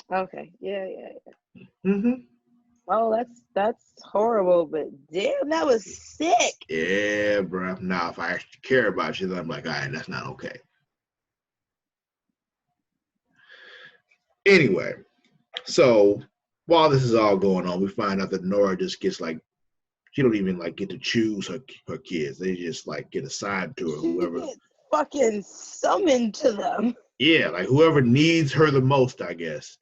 Okay. Yeah. Mm-hmm. Oh, that's horrible, but damn, that was sick. Yeah, bro. Now, if I actually care about you, then I'm like, all right, that's not okay. Anyway, so while this is all going on, we find out that Nora just gets like, she don't even like get to choose her kids. They just like get assigned to her. Whoever She fucking summoned to them. Yeah, like whoever needs her the most, I guess.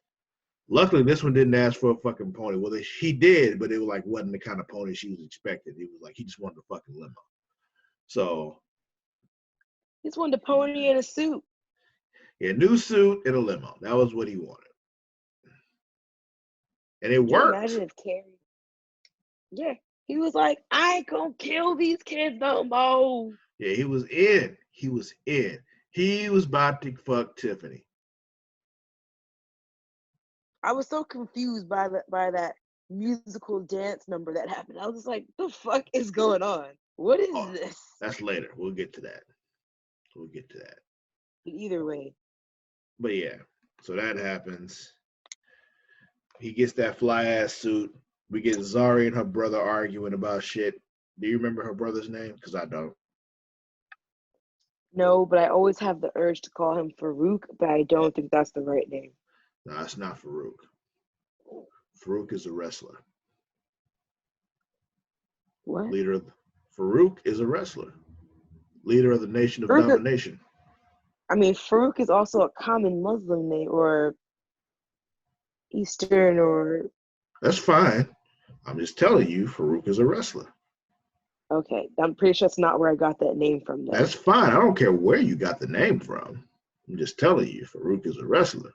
Luckily, this one didn't ask for a fucking pony. Well, he did, but it was like wasn't the kind of pony she was expecting. It was like he just wanted a fucking limo. So He just wanted a pony and a suit. Yeah, new suit and a limo. That was what he wanted. And it Can you worked. imagine if Carrie? Yeah, he was like, I ain't gonna kill these kids no more. Yeah, he was in. He was in. He was about to fuck Tiffany. I was so confused by that musical dance number that happened. I was just like, the fuck is going on? What is this? That's later. We'll get to that. We'll get to that. But either way. But yeah, so that happens. He gets that fly ass suit. We get Zari and her brother arguing about shit. Do you remember her brother's name? Because I don't. No, but I always have the urge to call him Farouk, but I don't think that's the right name. No, it's not Farouk. Farouk is a wrestler. What? Farouk is a wrestler. Leader of the Nation of Farouk, Domination. I mean, Farouk is also a common Muslim name or Eastern or... That's fine. I'm just telling you, Farouk is a wrestler. Okay, I'm pretty sure that's not where I got that name from, though. That's fine. I don't care where you got the name from. I'm just telling you, Farouk is a wrestler.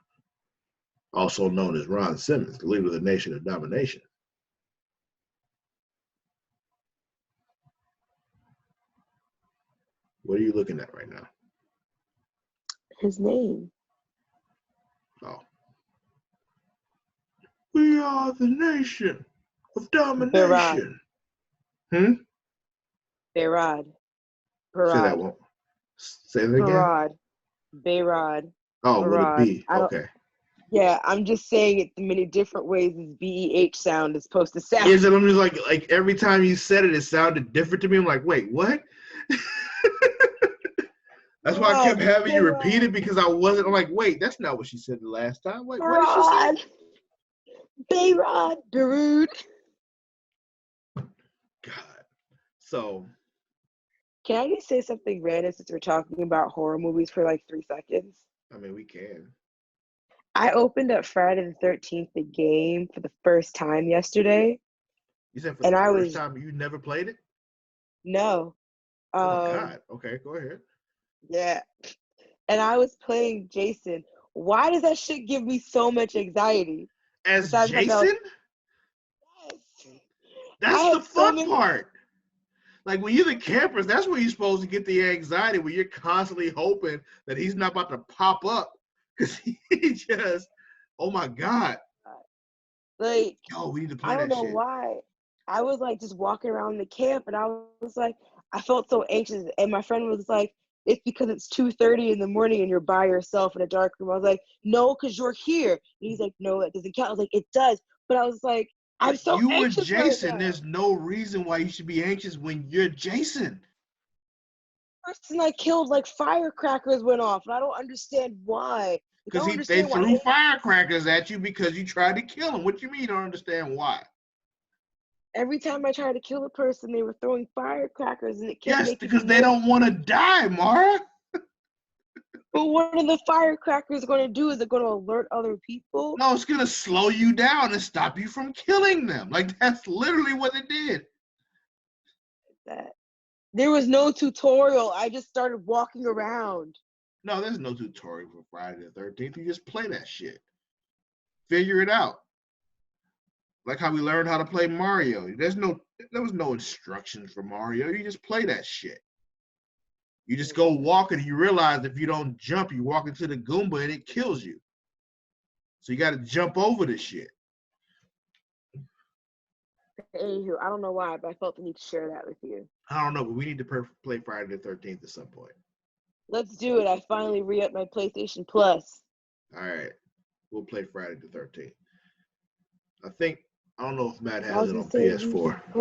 Also known as Ron Simmons, the leader of the Nation of Domination. What are you looking at right now? His name. Oh. We are the nation of domination. Farad. Say that one. Say it again. Farad. Oh, with a B. Okay. Yeah, I'm just saying it the many different ways this BEH sound is supposed to sound. Is it? I'm just like every time you said it, it sounded different to me. I'm like, wait, what? That's why I kept having you repeat it because I'm like, wait, that's not what she said the last time. Wait, what did she say? Bayrod, Darude. God. So. Can I just say something random since we're talking about horror movies for like 3 seconds? I mean, we can. I opened up Friday the 13th, the game, for the first time yesterday. You said for the first time you never played it? No. Oh, my God. Okay, go ahead. Yeah. And I was playing Jason. Why does that shit give me so much anxiety? As Jason? Yes. That's the fun part. Like when you're the campers, that's where you're supposed to get the anxiety, where you're constantly hoping that he's not about to pop up because he just, oh my God. Like, yo, we need to play I don't that know shit. why. I was like just walking around the camp and I was like, I felt so anxious. And my friend was like, it's because it's 2:30 in the morning and you're by yourself in a dark room. I was like, no, because you're here. And he's like, no, that doesn't count. I was like, it does. But I was like, I'm so you anxious. You were Jason. Right now. There's no reason why you should be anxious when you're Jason. The person I killed, like firecrackers went off, and I don't understand why. Because they threw firecrackers at you because you tried to kill him. What do you mean you don't understand why? Every time I tried to kill a person, they were throwing firecrackers, and it kept making because they don't want to die, Mara. But what are the firecrackers going to do? Is it going to alert other people? No, it's going to slow you down and stop you from killing them. Like, that's literally what it did. There was no tutorial. I just started walking around. No, there's no tutorial for Friday the 13th. You just play that shit. Figure it out. Like how we learned how to play Mario. There was no instructions for Mario. You just play that shit. You just go walking and you realize if you don't jump, you walk into the Goomba and it kills you. So you got to jump over the shit. Anywho, I don't know why, but I felt the need to share that with you. I don't know, but we need to play Friday the 13th at some point. Let's do it. I finally re-upped my PlayStation Plus. All right. We'll play Friday the 13th. I don't know if Matt has it on PS4. I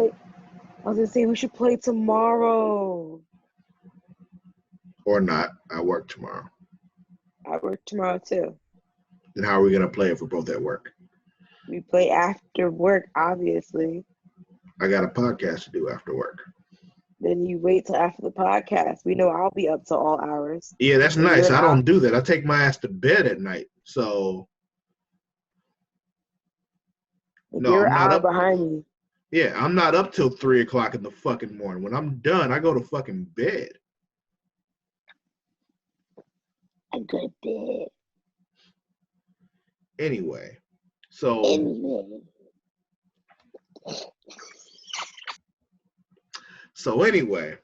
was going to say we should play tomorrow. Or not. I work tomorrow. I work tomorrow too. Then how are we going to play if we're both at work? We play after work, obviously. I got a podcast to do after work. Then you wait till after the podcast. We know I'll be up to all hours. Yeah, that's nice. I don't do that. I take my ass to bed at night. So no, you're I'm not up behind me. Yeah, I'm not up till 3 o'clock in the fucking morning. When I'm done, I go to fucking bed. I go to bed. Anyway, so anyway,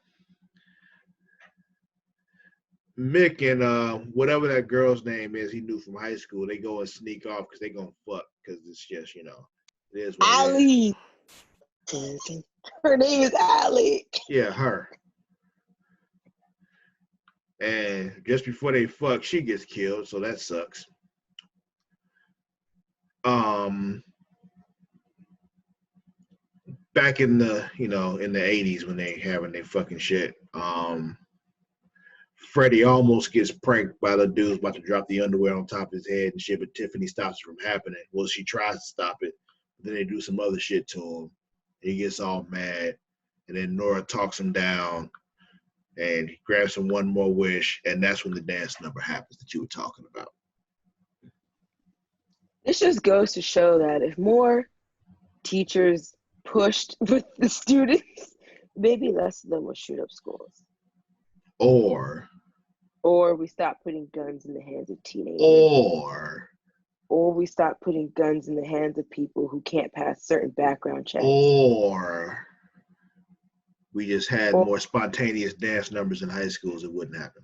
Mick and whatever that girl's name is he knew from high school, they go and sneak off because they gonna fuck because it's just, it is what Allie. it is. Her name is Allie. Yeah, her. And just before they fuck, she gets killed, so that sucks. Back in the in the 80s when they having their fucking shit, Freddie almost gets pranked by the dudes about to drop the underwear on top of his head and shit, but Tiffany stops it from happening. Well, she tries to stop it, but then they do some other shit to him. He gets all mad, and then Nora talks him down, and he grabs him one more wish, and that's when the dance number happens that you were talking about. This just goes to show that if more teachers pushed with the students, maybe less of them will shoot up schools. Or we stop putting guns in the hands of teenagers. Or we stop putting guns in the hands of people who can't pass certain background checks. Or we just had more spontaneous dance numbers in high schools, it wouldn't happen.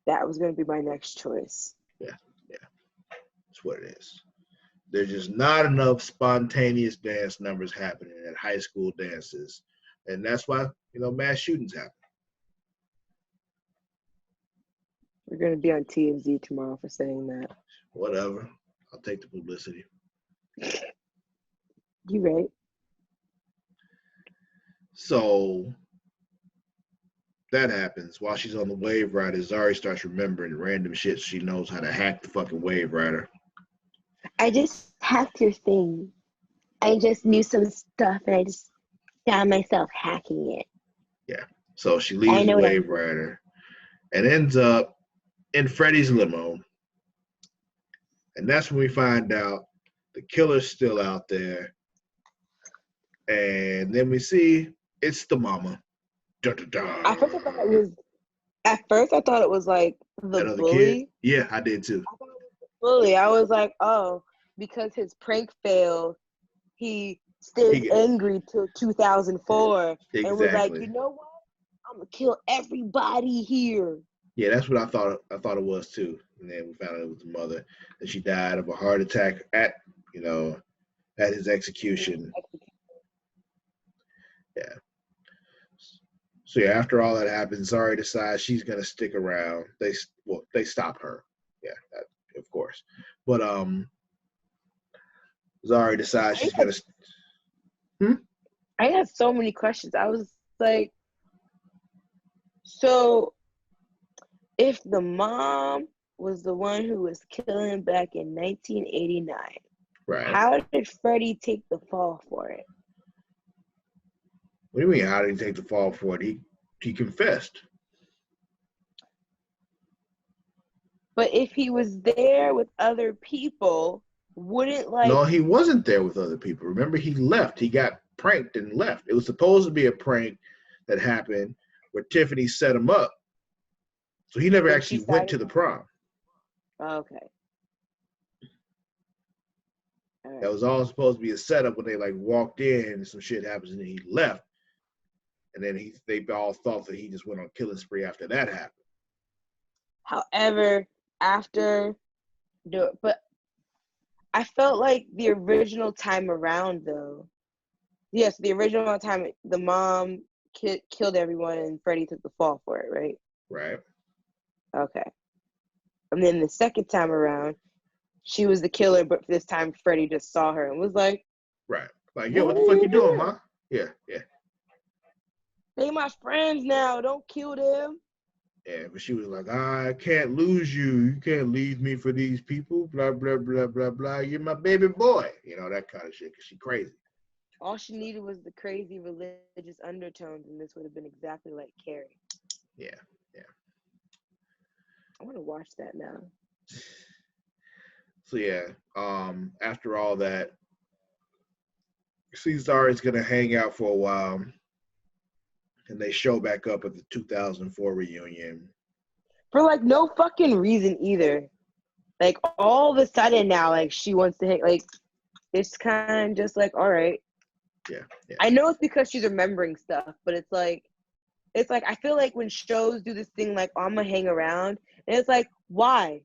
That was going to be my next choice. Yeah. That's what it is. There's just not enough spontaneous dance numbers happening at high school dances. And that's why, mass shootings happen. We're going to be on TMZ tomorrow for saying that. Whatever. I'll take the publicity. You right. So that happens. While she's on the Wave Rider, Zari starts remembering random shit. She knows how to hack the fucking Wave Rider. I just hacked your thing. I just knew some stuff and I just found myself hacking it. Yeah. So she leaves the Wave Rider and ends up in Freddy's limo. And that's when we find out the killer's still out there. And then we see it's the mama. Dun, dun, dun. At first I thought it was like the bully. Kid? Yeah, I did too. I thought it was the bully. I was like, oh, because his prank failed, he stayed angry till 2004 and was like, you know what? I'm gonna kill everybody here. Yeah, that's what I thought it was too. And then we found out it was the mother, and she died of a heart attack at his execution. Yeah. So yeah, after all that happens, Zari decides she's gonna stick around. They stop her. Yeah, of course. But Zari decides she's gonna. I had so many questions. I was like, so if the mom was the one who was killing back in 1989, right? How did Freddie take the fall for it? What do you mean? How did he take the fall for it? He confessed. But if he was there with other people, wouldn't No, he wasn't there with other people. Remember, he left. He got pranked and left. It was supposed to be a prank that happened where Tiffany set him up. So he never actually went to the prom. Okay. Right. That was all supposed to be a setup when they walked in and some shit happens and then he left. And then they all thought that he just went on a killing spree after that happened. However, but I felt like the original time around though. Yes, the original time the mom killed everyone and Freddie took the fall for it, right? Right. Okay. And then the second time around, she was the killer, but this time Freddie just saw her and was like, right. Like, yo, what the fuck you doing, ma? Yeah. They my friends now. Don't kill them. Yeah, but she was like, I can't lose you. You can't leave me for these people. Blah, blah, blah, blah, blah. You're my baby boy. That kind of shit, because she crazy. All she needed was the crazy religious undertones, and this would have been exactly like Carrie. Yeah. I want to watch that now. So, yeah, after all that, Zari's going to hang out for a while. And they show back up at the 2004 reunion. for like no fucking reason either. Like all of a sudden now, like she wants to hang. Like it's kind of just like, all right. Yeah. I know it's because she's remembering stuff, but it's like I feel like when shows do this thing like, oh, I'm gonna hang around, and it's like, why?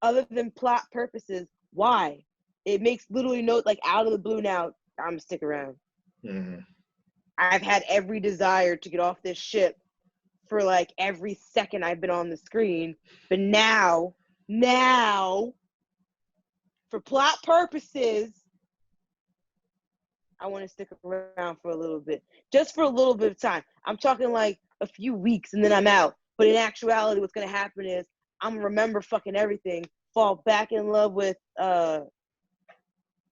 Other than plot purposes, why? It makes literally no, like, out of the blue now, I'm gonna stick around. Mm-hmm. I've had every desire to get off this ship for like every second I've been on the screen, but now, for plot purposes, I want to stick around for a little bit, just for a little bit of time. I'm talking like a few weeks and then I'm out. But in actuality, what's going to happen is I'm going to remember fucking everything, fall back in love with,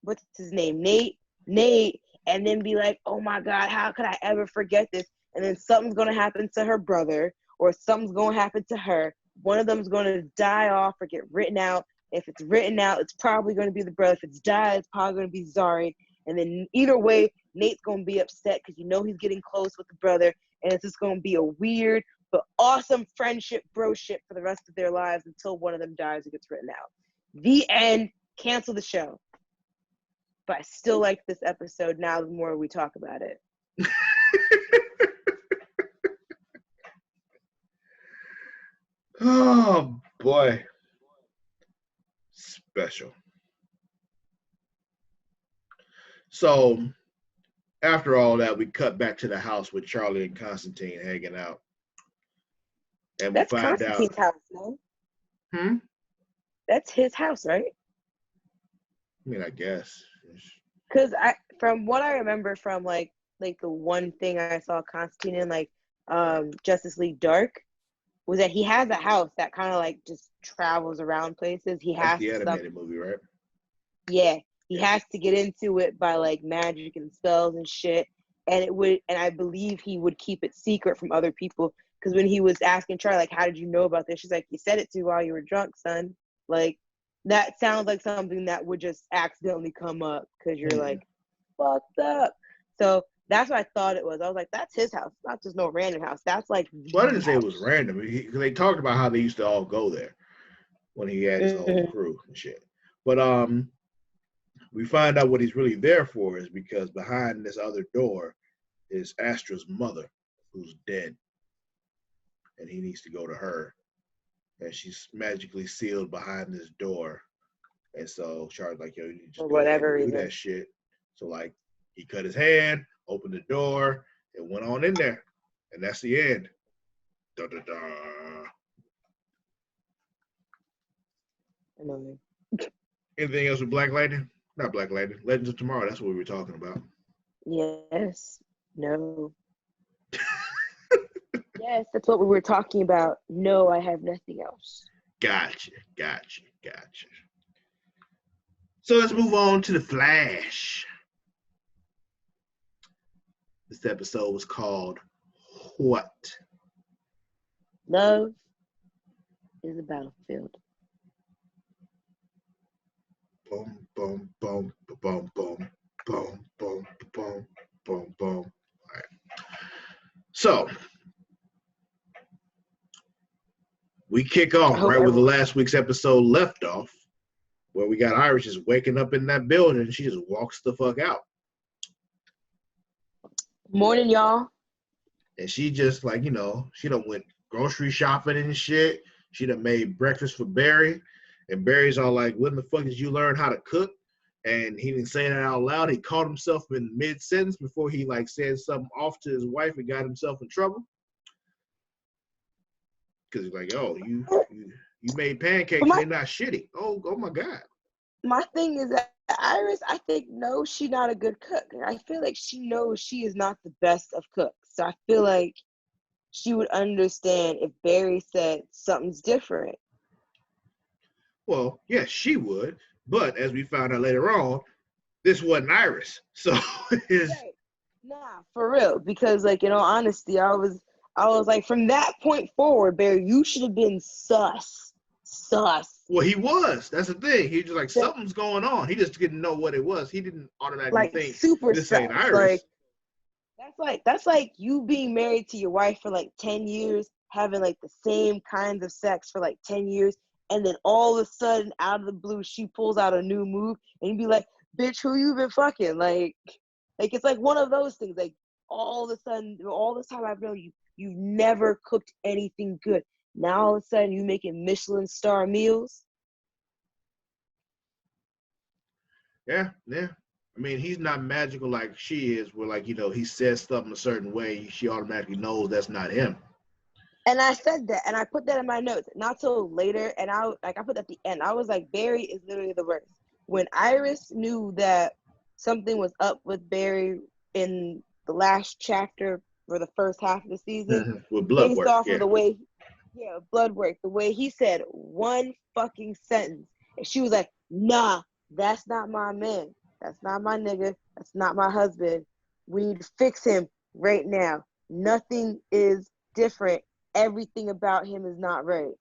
what's his name? Nate, and then be like, oh my God, how could I ever forget this? And then something's going to happen to her brother, or something's going to happen to her. One of them's going to die off or get written out. If it's written out, it's probably going to be the brother. If it's died, it's probably going to be Zari. And then either way, Nate's going to be upset because he's getting close with the brother. And it's just going to be a weird but awesome friendship, broship for the rest of their lives until one of them dies or gets written out. The end. Cancel the show. But I still like this episode now the more we talk about it. Oh, boy. Special. So, after all that, we cut back to the house with Charlie and Constantine hanging out. And we That's find Constantine's out. house, man. That's his house, right? I mean, I guess. Because from what I remember from like the one thing I saw Constantine in, like Justice League Dark, was that he has a house that kind of like just travels around places. He That's has the animated movie, right? Yeah, he has to get into it by like magic and spells and shit. And I believe he would keep it secret from other people. Because when he was asking Charlie, like, how did you know about this? She's like, you said it to while you were drunk, son. Like, that sounds like something that would just accidentally come up because you're like fucked up. So that's what I thought it was. I was like, that's his house, not just no random house. That's like, well, I didn't say it was random. They talked about how they used to all go there when he had his whole crew and shit. But we find out what he's really there for is because behind this other door is Astra's mother, who's dead, and he needs to go to her. And she's magically sealed behind this door. And so Charlie's like, yo, you just go ahead and do that shit. So like he cut his hand, opened the door, and went on in there. And that's the end. Da, da, da. annoying. Anything else with Black Lightning? Not Black Lightning. Legends of Tomorrow. That's what we were talking about. Yes. No. Yes, that's what we were talking about. No, I have nothing else. Gotcha. So let's move on to The Flash. This episode was called What? Love is a battlefield. Boom, boom, boom, boom, boom, boom, boom, boom, boom, boom. All right. So we kick off right where the last week's episode left off, where we got Iris just waking up in that building and she just walks the fuck out. Morning, y'all. And she just like, she done went grocery shopping and shit. She done made breakfast for Barry. And Barry's all like, when the fuck did you learn how to cook? And he didn't say that out loud. He caught himself in mid-sentence before he like said something off to his wife and got himself in trouble. Because he's like, oh, you made pancakes and they're not shitty. Oh my God. My thing is that Iris, I think, knows she's not a good cook. I feel like she knows she is not the best of cooks. So I feel like she would understand if Barry said something's different. Well, yes, she would. But as we found out later on, this wasn't Iris. So it's... Right. Nah, for real. Because, like, in all honesty, I was like, from that point forward, Barry, you should have been sus. Well, he was. That's the thing. He was just like, something's going on. He just didn't know what it was. He didn't automatically think super this sus. ain't Iris. Like, that's like you being married to your wife for like 10 years having like the same kinds of sex for like 10 years, and then all of a sudden, out of the blue, she pulls out a new move, and you'd be like, bitch, who you been fucking? Like it's like one of those things. Like all of a sudden, all this time I've known you, you've never cooked anything good. Now all of a sudden you making Michelin star meals. Yeah. I mean, he's not magical like she is, where like, he says something a certain way, she automatically knows that's not him. And I said that, and I put that in my notes, not till later, and I put that at the end. I was like, Barry is literally the worst. When Iris knew that something was up with Barry in the last chapter for the first half of the season, with blood based work, off of the way, blood work, the way he said one fucking sentence, and she was like, nah, that's not my man. That's not my nigga. That's not my husband. We need to fix him right now. Nothing is different. Everything about him is not right.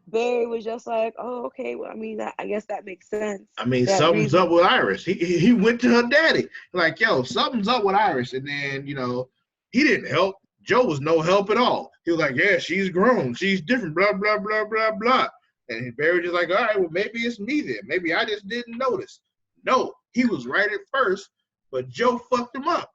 Barry was just like, oh, okay, well, I mean, I guess that makes sense. I mean, That something's reason. up with Iris. He went to her daddy, like, yo, something's up with Iris. And then, he didn't help. Joe was no help at all. He was like, yeah, she's grown. She's different, blah, blah, blah, blah, blah. And Barry just like, all right, well, maybe it's me then. Maybe I just didn't notice. No, he was right at first, but Joe fucked him up.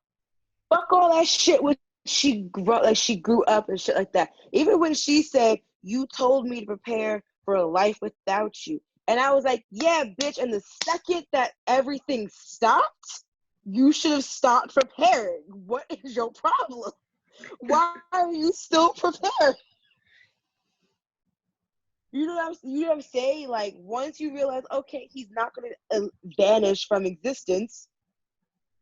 Fuck all that shit when she grew up and shit like that. Even when she said, you told me to prepare for a life without you. And I was like, yeah, bitch. And the second that everything stopped, you should have stopped preparing. What is your problem? Why are you still prepared? You know what I'm saying? Like, once you realize, okay, he's not going to vanish from existence,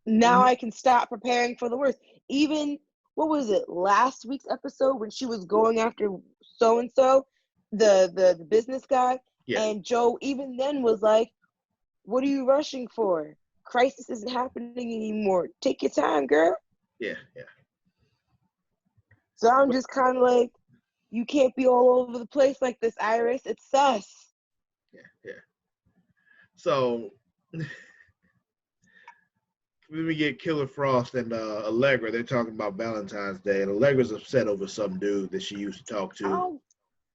now I can stop preparing for the worst. Even, what was it, last week's episode when she was going after so-and-so, the business guy, and Joe even then was like, what are you rushing for? Crisis isn't happening anymore. Take your time, girl. Yeah. So I'm just kind of like, you can't be all over the place like this, Iris. It's sus. Yeah. So we get Killer Frost and Allegra. They're talking about Valentine's Day, and Allegra's upset over some dude that she used to talk to. I don't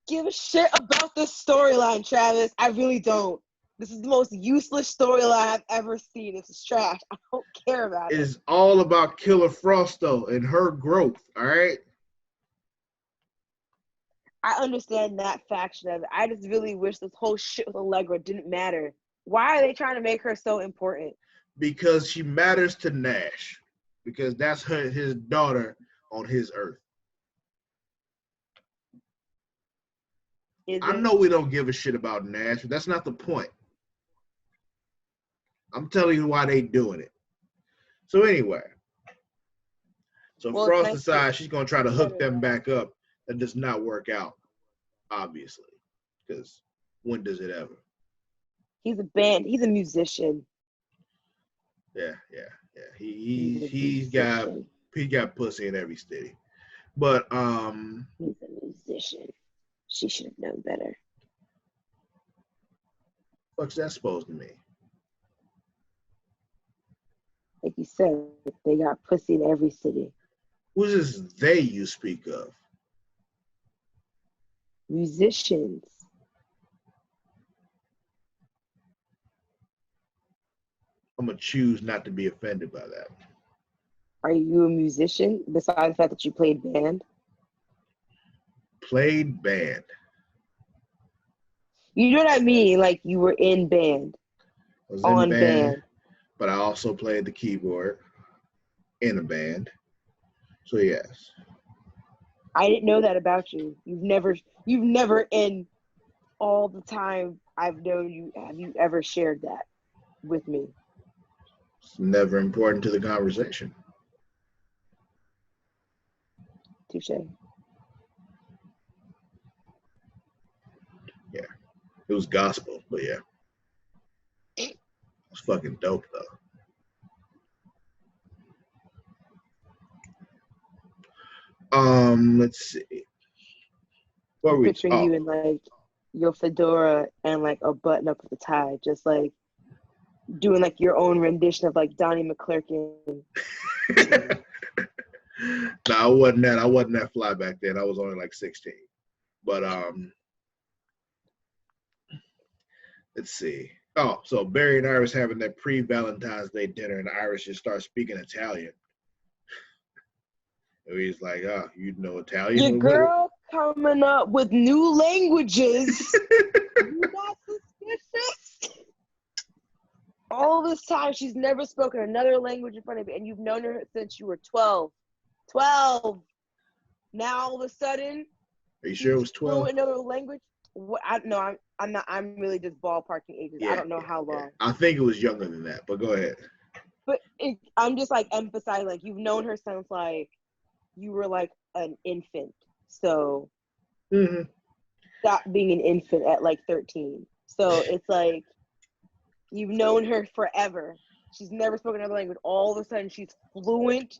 give a shit about this storyline, Travis. I really don't. This is the most useless storyline I've ever seen. This is trash. I don't care about it. It's all about Killer Frost, though, and her growth, all right? I understand that faction of it. I just really wish this whole shit with Allegra didn't matter. Why are they trying to make her so important? Because she matters to Nash. Because that's his daughter on his earth. I know we don't give a shit about Nash, but that's not the point. I'm telling you why they doing it. So anyway. Frost decides she's going to try to hook them back up. That does not work out, obviously. Because when does it ever? He's a musician. Yeah. He's got pussy in every city. But he's a musician. She should have known better. What's that supposed to mean? Like you said, they got pussy in every city. Who's this they you speak of? Musicians. I'm going to choose not to be offended by that. Are you a musician, besides the fact that you played band? Played band. You know what I mean? Like, you were in band. I was in band, but I also played the keyboard in a band. So, yes. I didn't know that about you. You've never in all the time I've known you, have you ever shared that with me? It's never important to the conversation. Touche. Yeah. It was gospel, but yeah. It was fucking dope, though. Let's see. What I'm picturing you in like your fedora and like a button up at the tie, just like doing like your own rendition of like Donnie McClurkin. No, I wasn't that. I wasn't that fly back then. I was only like 16. But let's see. Oh, so Barry and Iris having that pre-Valentine's Day dinner, and Iris just starts speaking Italian. And he's like, "Oh, you know Italian? Your girl coming up with new languages. You not suspicious? All this time, she's never spoken another language in front of you, and you've known her since you were 12. 12. Now all of a sudden, Are you sure it was 12? Another language? What? I'm not. I'm really just ballparking ages. Yeah, I don't know how long. Yeah. I think it was younger than that, but go ahead. But I'm just like emphasizing, like you've known her since like you were like an infant. So stop being an infant at like 13. So it's like you've known her forever. She's never spoken another language. All of a sudden, she's fluent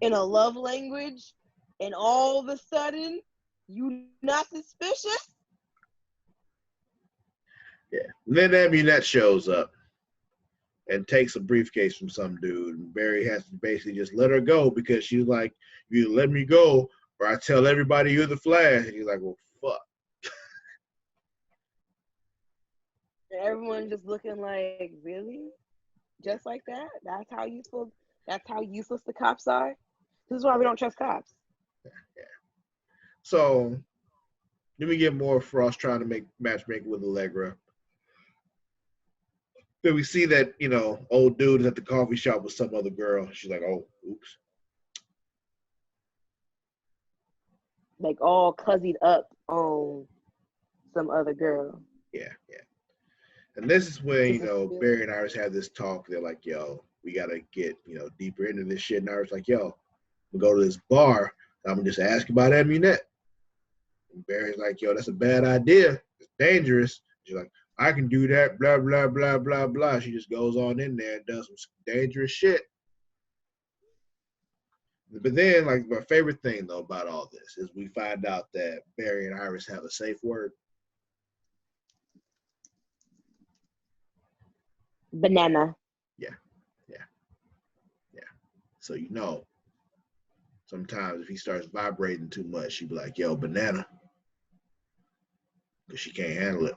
in a love language, and all of a sudden, you not suspicious? Yeah. And then Amunet shows up and takes a briefcase from some dude, and Barry has to basically just let her go because she's like, "You let me go, or I tell everybody you're the Flash." And he's like, "Well, fuck." And everyone's just looking like, really? Just like that? That's how useful the cops are? This is why we don't trust cops. Yeah. So then we get more Frost trying to make matchmaking with Allegra. Then we see that, old dude is at the coffee shop with some other girl. She's like, "Oh, oops." Like all cuzzied up on some other girl. Yeah. And this is when, Barry and Iris have this talk. They're like, "Yo, we got to get, deeper into this shit." And Iris like, "Yo, we'll go to this bar. I'm going to just ask about Amunet." And Barry's like, "Yo, that's a bad idea. It's dangerous." She's like, "I can do that, blah, blah, blah, blah, blah." She just goes on in there and does some dangerous shit. But then, like, my favorite thing, though, about all this is we find out that Barry and Iris have a safe word. Banana. Yeah. So, sometimes if he starts vibrating too much, she'd be like, "Yo, banana." Because she can't handle it.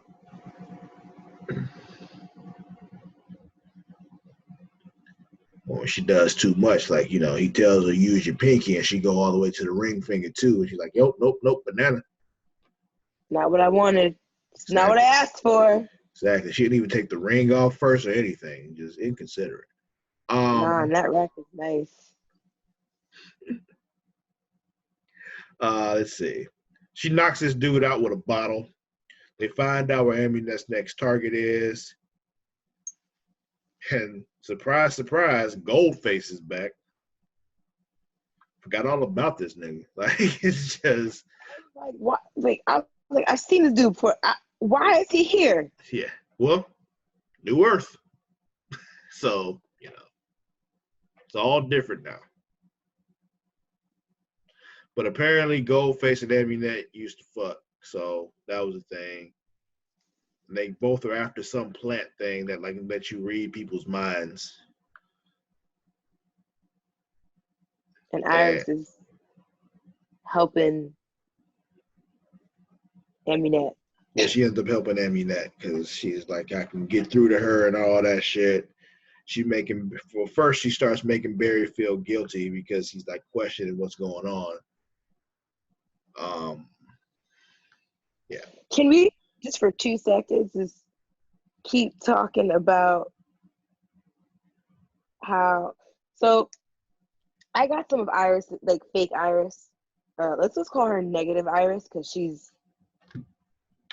Or when she does too much, like, he tells her use your pinky and she go all the way to the ring finger too. And she's like, "Yo, nope, banana." Not what I wanted. It's not what I asked for. Exactly. She didn't even take the ring off first or anything. Just inconsiderate. That rack is nice. Let's see. She knocks this dude out with a bottle. They find out where Amunet's next target is. And surprise, surprise, Goldface is back. Forgot all about this nigga. Like, it's just like what? I've seen this dude before. Why is he here? Yeah. Well, New Earth. So, it's all different now. But apparently Goldface and Amunet used to fuck. So that was a thing. And they both are after some plant thing that lets you read people's minds. And Iris is helping Amunet. Yeah, she ends up helping Amunet because she's like, I can get through to her and all that shit. First she starts making Barry feel guilty because he's like questioning what's going on. Yeah. Can we just for 2 seconds just keep talking about how? So I got some of Iris, like fake Iris. Let's just call her negative Iris because she's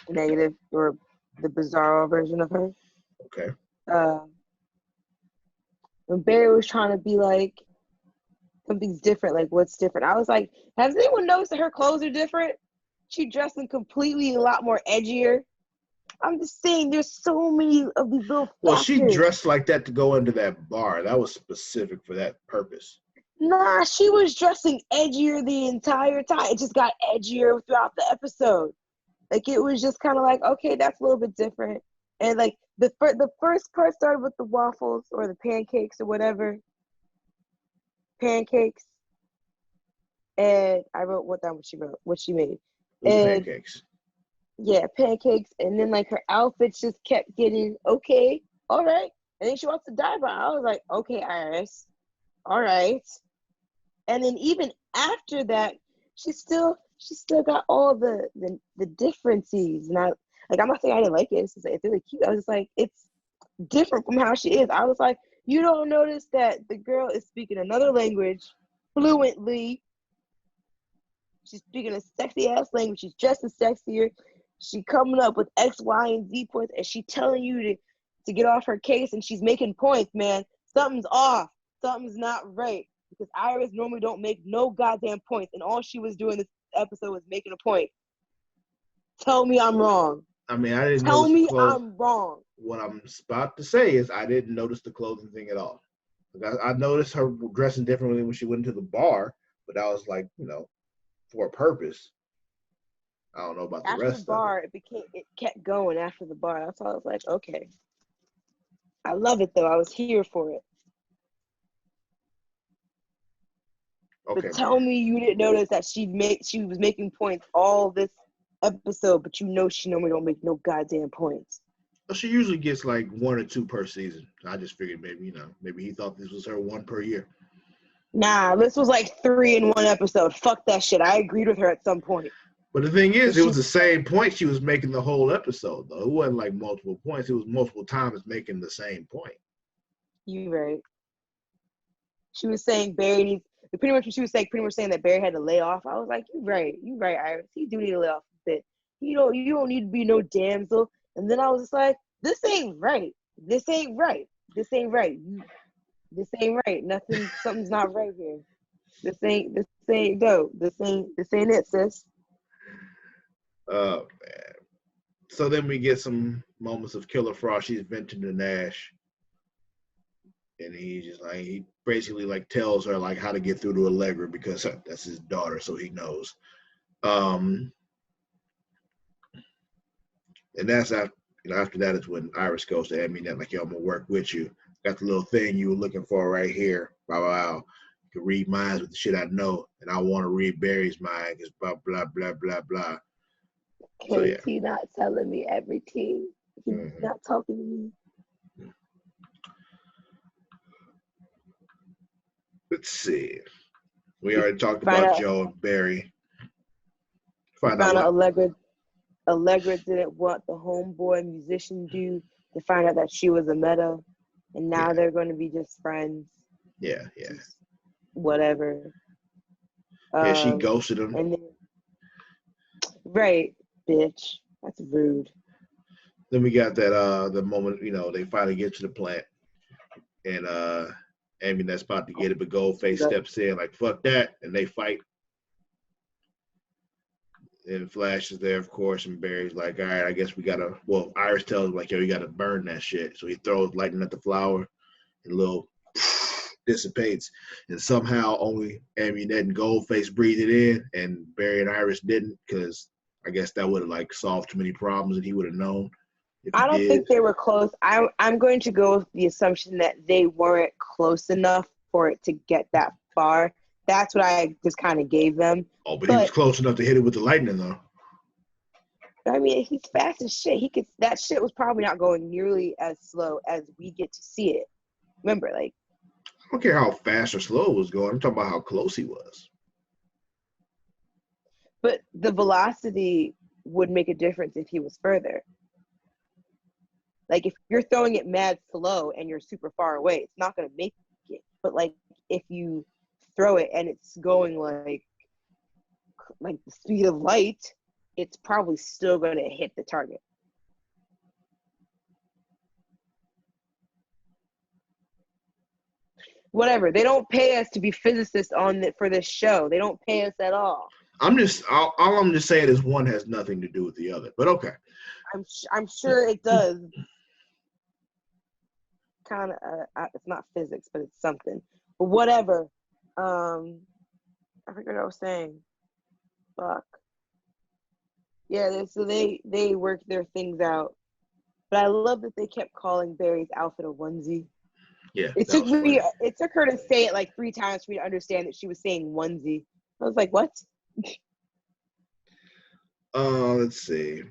negative, or the bizarro version of her. Okay. When Barry was trying to be like, something's different, like what's different? I was like, has anyone noticed that her clothes are different? She dressing completely a lot more edgier. I'm just saying, there's so many of these little factors. Well, she dressed like that to go into that bar. That was specific for that purpose. Nah, she was dressing edgier the entire time. It just got edgier throughout the episode. Like, it was just kind of like, okay, that's a little bit different. And like the first part started with the waffles or the pancakes or whatever. Pancakes. and I wrote what she made. It was And pancakes. yeah, pancakes, and then like her outfits just kept getting okay, all right. And then she wants to die, but I was like, okay, Iris, all right. And then even after that, she still got all the differences. And I'm not saying I didn't like it. It's really cute. I was just like, it's different from how she is. I was like, you don't notice that the girl is speaking another language fluently. She's speaking a sexy ass language. She's dressed as sexier. She coming up with X, Y, and Z points, and she telling you to get off her case, and she's making points, man. Something's off. Something's not right. Because Iris normally don't make no goddamn points, and all she was doing this episode was making a point. Tell me I'm wrong. I mean, I didn't Tell notice me I'm wrong. What I'm about to say is I didn't notice the clothing thing at all. I noticed her dressing differently when she went into the bar, but that was like, for a purpose. I don't know about the After rest the bar, of it kept going after the bar. That's all I was like, okay. I love it though. I was here for it. Okay, but tell me you didn't notice that she was making points all this episode, but she normally don't make no goddamn points. Well, she usually gets like 1 or 2 per season. I just figured maybe he thought this was her 1 per year. Nah, this was like 3 in 1 episode. Fuck that shit. I agreed with her at some point. But the thing is, it was the same point she was making the whole episode, though. It wasn't like multiple points. It was multiple times making the same point. You right. She was saying Barry needs, pretty much saying that Barry had to lay off. I was like, you right, Iris. He do need to lay off a bit. You don't need to be no damsel. And then I was just like, this ain't right. This ain't right. This ain't right. This ain't right. Something's not right here. This ain't dope. This ain't it, sis. Oh man. So then we get some moments of Killer Frost. She's venting to Nash. And he basically like tells her like how to get through to Allegra because that's his daughter, so he knows. And that's after that is when Iris goes to Ammunition, like, yo, I'm gonna work with you. Got the little thing you were looking for right here. Wow. You can read minds with the shit I know, and I want to read Barry's mind because blah blah blah blah blah. So yeah. He not telling me everything. He's not talking to me. Let's see. We already talked about Joe and Barry. Find out Allegra didn't want the homeboy musician dude to find out that she was a meta, and now they're going to be just friends. Yeah. Just whatever. Yeah, she ghosted him. And then, right, bitch. That's rude. Then we got that the moment, they finally get to the plant, and that's about to get it, but Goldface steps in like, fuck that, and they fight. And Flash is there, of course, and Barry's like, all right, I guess we gotta, Iris tells him like, yo, you gotta burn that shit. So he throws lightning at the flower, and a little dissipates, and somehow only Ammunition and Goldface breathed it in, and Barry and Iris didn't, because I guess that would have like solved too many problems, and he would have known. I don't think they were close. I'm going to go with the assumption that they weren't close enough for it to get that far. That's what I just kind of gave them. Oh, but he was close enough to hit it with the lightning, though. I mean, he's fast as shit. That shit was probably not going nearly as slow as we get to see it. Remember, like, I don't care how fast or slow it was going. I'm talking about how close he was. But the velocity would make a difference if he was further. Like, if you're throwing it mad slow and you're super far away, it's not going to make it. But, like, if you throw it and it's going, like the speed of light, it's probably still going to hit the target. Whatever. They don't pay us to be physicists for this show. They don't pay us at all. All I'm just saying is one has nothing to do with the other. But okay. I'm sure it does. Kind of. It's not physics, but it's something. But whatever. I forget what I was saying. Fuck. Yeah. So they work their things out. But I love that they kept calling Barry's outfit a onesie. Yeah. It took her to say it like 3 times for me to understand that she was saying onesie. I was like, what? Let's see.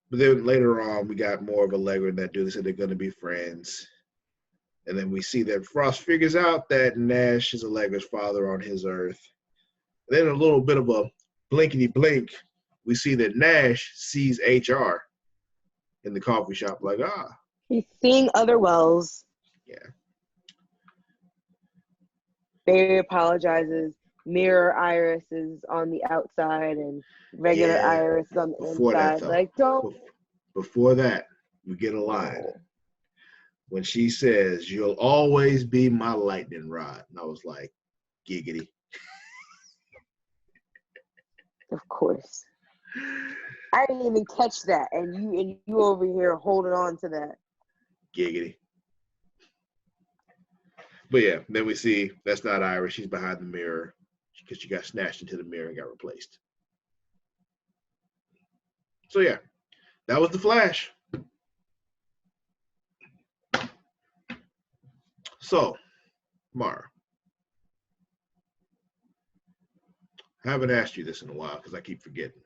But then later on, we got more of Allegra and that dude. They said they're going to be friends. And then we see that Frost figures out that Nash is Allegra's father on his Earth. And then a little bit of a blinkety blink, we see that Nash sees HR in the coffee shop, like, He's seeing other wells. Yeah. Barry apologizes. Mirror Iris is on the outside and regular Iris is on the inside. Like, don't. Before that, we get a line. When she says, "You'll always be my lightning rod." And I was like, giggity. Of course. I didn't even catch that. And you over here holding on to that. Giggity. But yeah, then we see that's not Iris. She's behind the mirror because she got snatched into the mirror and got replaced. So yeah, that was the Flash. So, Mara, I haven't asked you this in a while because I keep forgetting.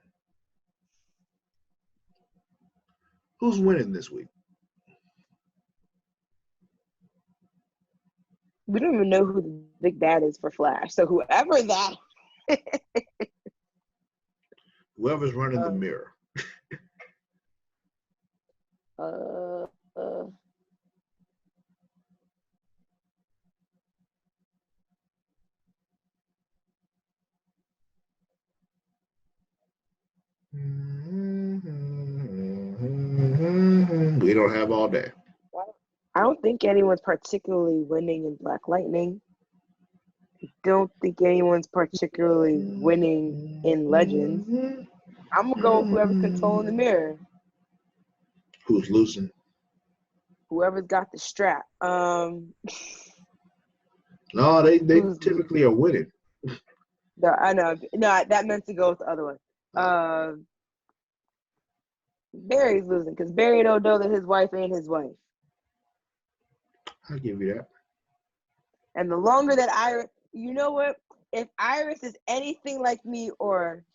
Who's winning this week? We don't even know who the big bad is for Flash. So whoever that. Whoever's running the mirror. We don't have all day. I don't think anyone's particularly winning in Black Lightning. I don't think anyone's particularly winning in Legends. I'm going to go with whoever's controlling the mirror. Who's losing? Whoever's got the strap. No, they typically are winning. No, I know. No, that meant to go with the other one. Barry's losing because Barry don't know that his wife ain't his wife. I'll give you that. And the longer that Iris, you know what? If Iris is anything like me, or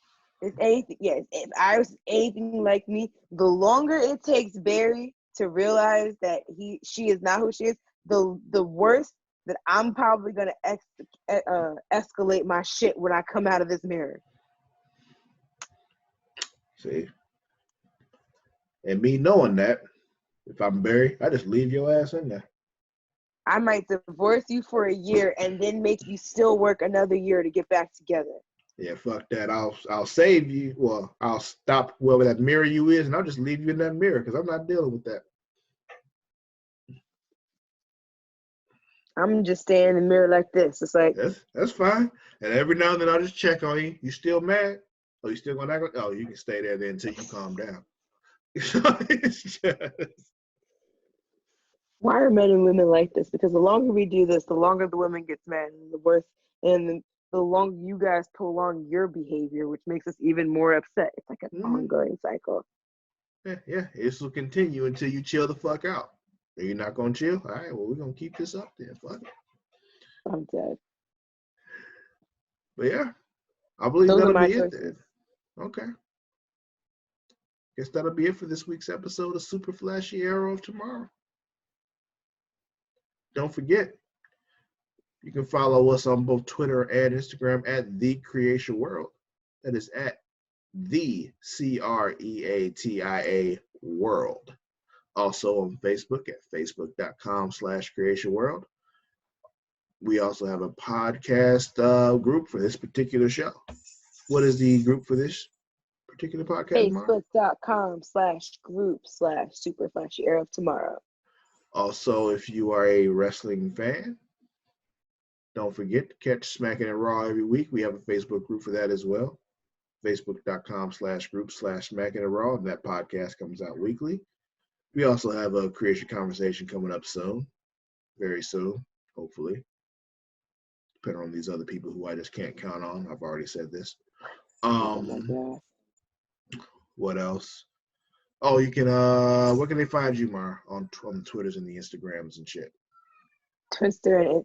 is anything, yes, if Iris is anything like me, the longer it takes Barry to realize that she is not who she is, the worse that I'm probably gonna escalate my shit when I come out of this mirror. See, and me knowing that, if I'm Barry, I just leave your ass in there. I might divorce you for a year and then make you still work another year to get back together. Yeah, fuck that. I'll save you. Well, I'll stop whoever that mirror you is, and I'll just leave you in that mirror because I'm not dealing with that. I'm just staying in the mirror like this. It's like that's fine. And every now and then I'll just check on you. You still mad? Oh, you still gonna act? Oh, you can stay there then until you calm down. It's just... Why are men and women like this? Because the longer we do this, the longer the women gets mad, and the worse, and the longer you guys prolong your behavior, which makes us even more upset. It's like an ongoing cycle. Yeah. This will continue until you chill the fuck out. Are you not gonna chill? All right. Well, we're gonna keep this up then. Fuck it. I'm dead. But yeah, I believe that'll be it then. Okay. Guess that'll be it for this week's episode of Super Flashy Arrow of Tomorrow. Don't forget, you can follow us on both Twitter and Instagram at The Creation World. That is at The CREATIA World. Also on Facebook at facebook.com/Creation World. We also have a podcast group for this particular show. What is the group for this particular podcast, Facebook.com/group/Super Flashy Arrow of Tomorrow. Also, if you are a wrestling fan, don't forget to catch Smacking It Raw every week. We have a Facebook group for that as well. Facebook.com/group/Smacking It Raw, and that podcast comes out weekly. We also have a Creation Conversation coming up soon, very soon, hopefully. Depending on these other people who I just can't count on. I've already said this. What else? Oh, you can where can they find you, Mar? On the Twitters and the Instagrams and shit. Twitter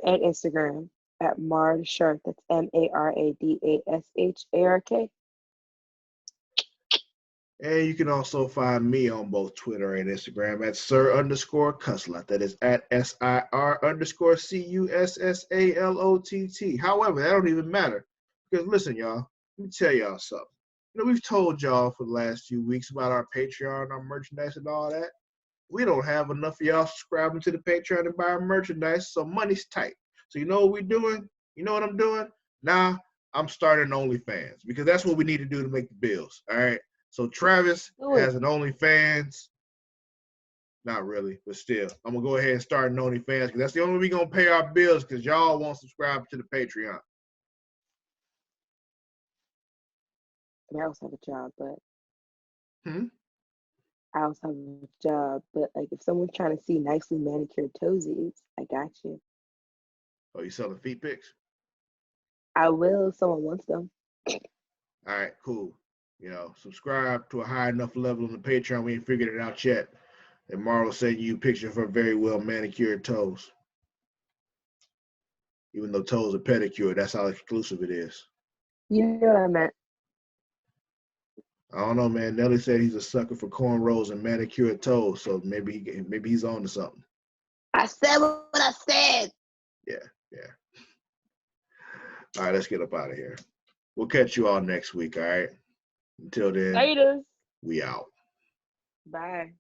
and Instagram at Maradashark. That's MARADASHARK. And you can also find me on both Twitter and Instagram at Sir_Cussalott. That is at SIR_CUSSALOTT. However, that don't even matter. Because listen, y'all, let me tell y'all something. You know, we've told y'all for the last few weeks about our Patreon, our merchandise, and all that. We don't have enough of y'all subscribing to the Patreon and buy our merchandise, so money's tight. So you know what we're doing? You know what I'm doing? Now I'm starting OnlyFans because that's what we need to do to make the bills. All right. So Travis has an OnlyFans. Not really, but still. I'm going to go ahead and start an OnlyFans because that's the only way we're going to pay our bills because y'all won't subscribe to the Patreon. I also have a job, but I also have a job, but like if someone's trying to see nicely manicured toesies, I got you. Oh, you selling feet pics? I will if someone wants them. All right, cool. You know, subscribe to a high enough level on the Patreon. We ain't figured it out yet. And Mara will send you a picture of her very well manicured toes. Even though toes are pedicured, that's how exclusive it is. You know what I meant. I don't know, man. Nelly said he's a sucker for cornrows and manicured toes, so maybe he's on to something. I said what I said. Yeah. All right, let's get up out of here. We'll catch you all next week, all right? Until then, Laters. we out. Bye.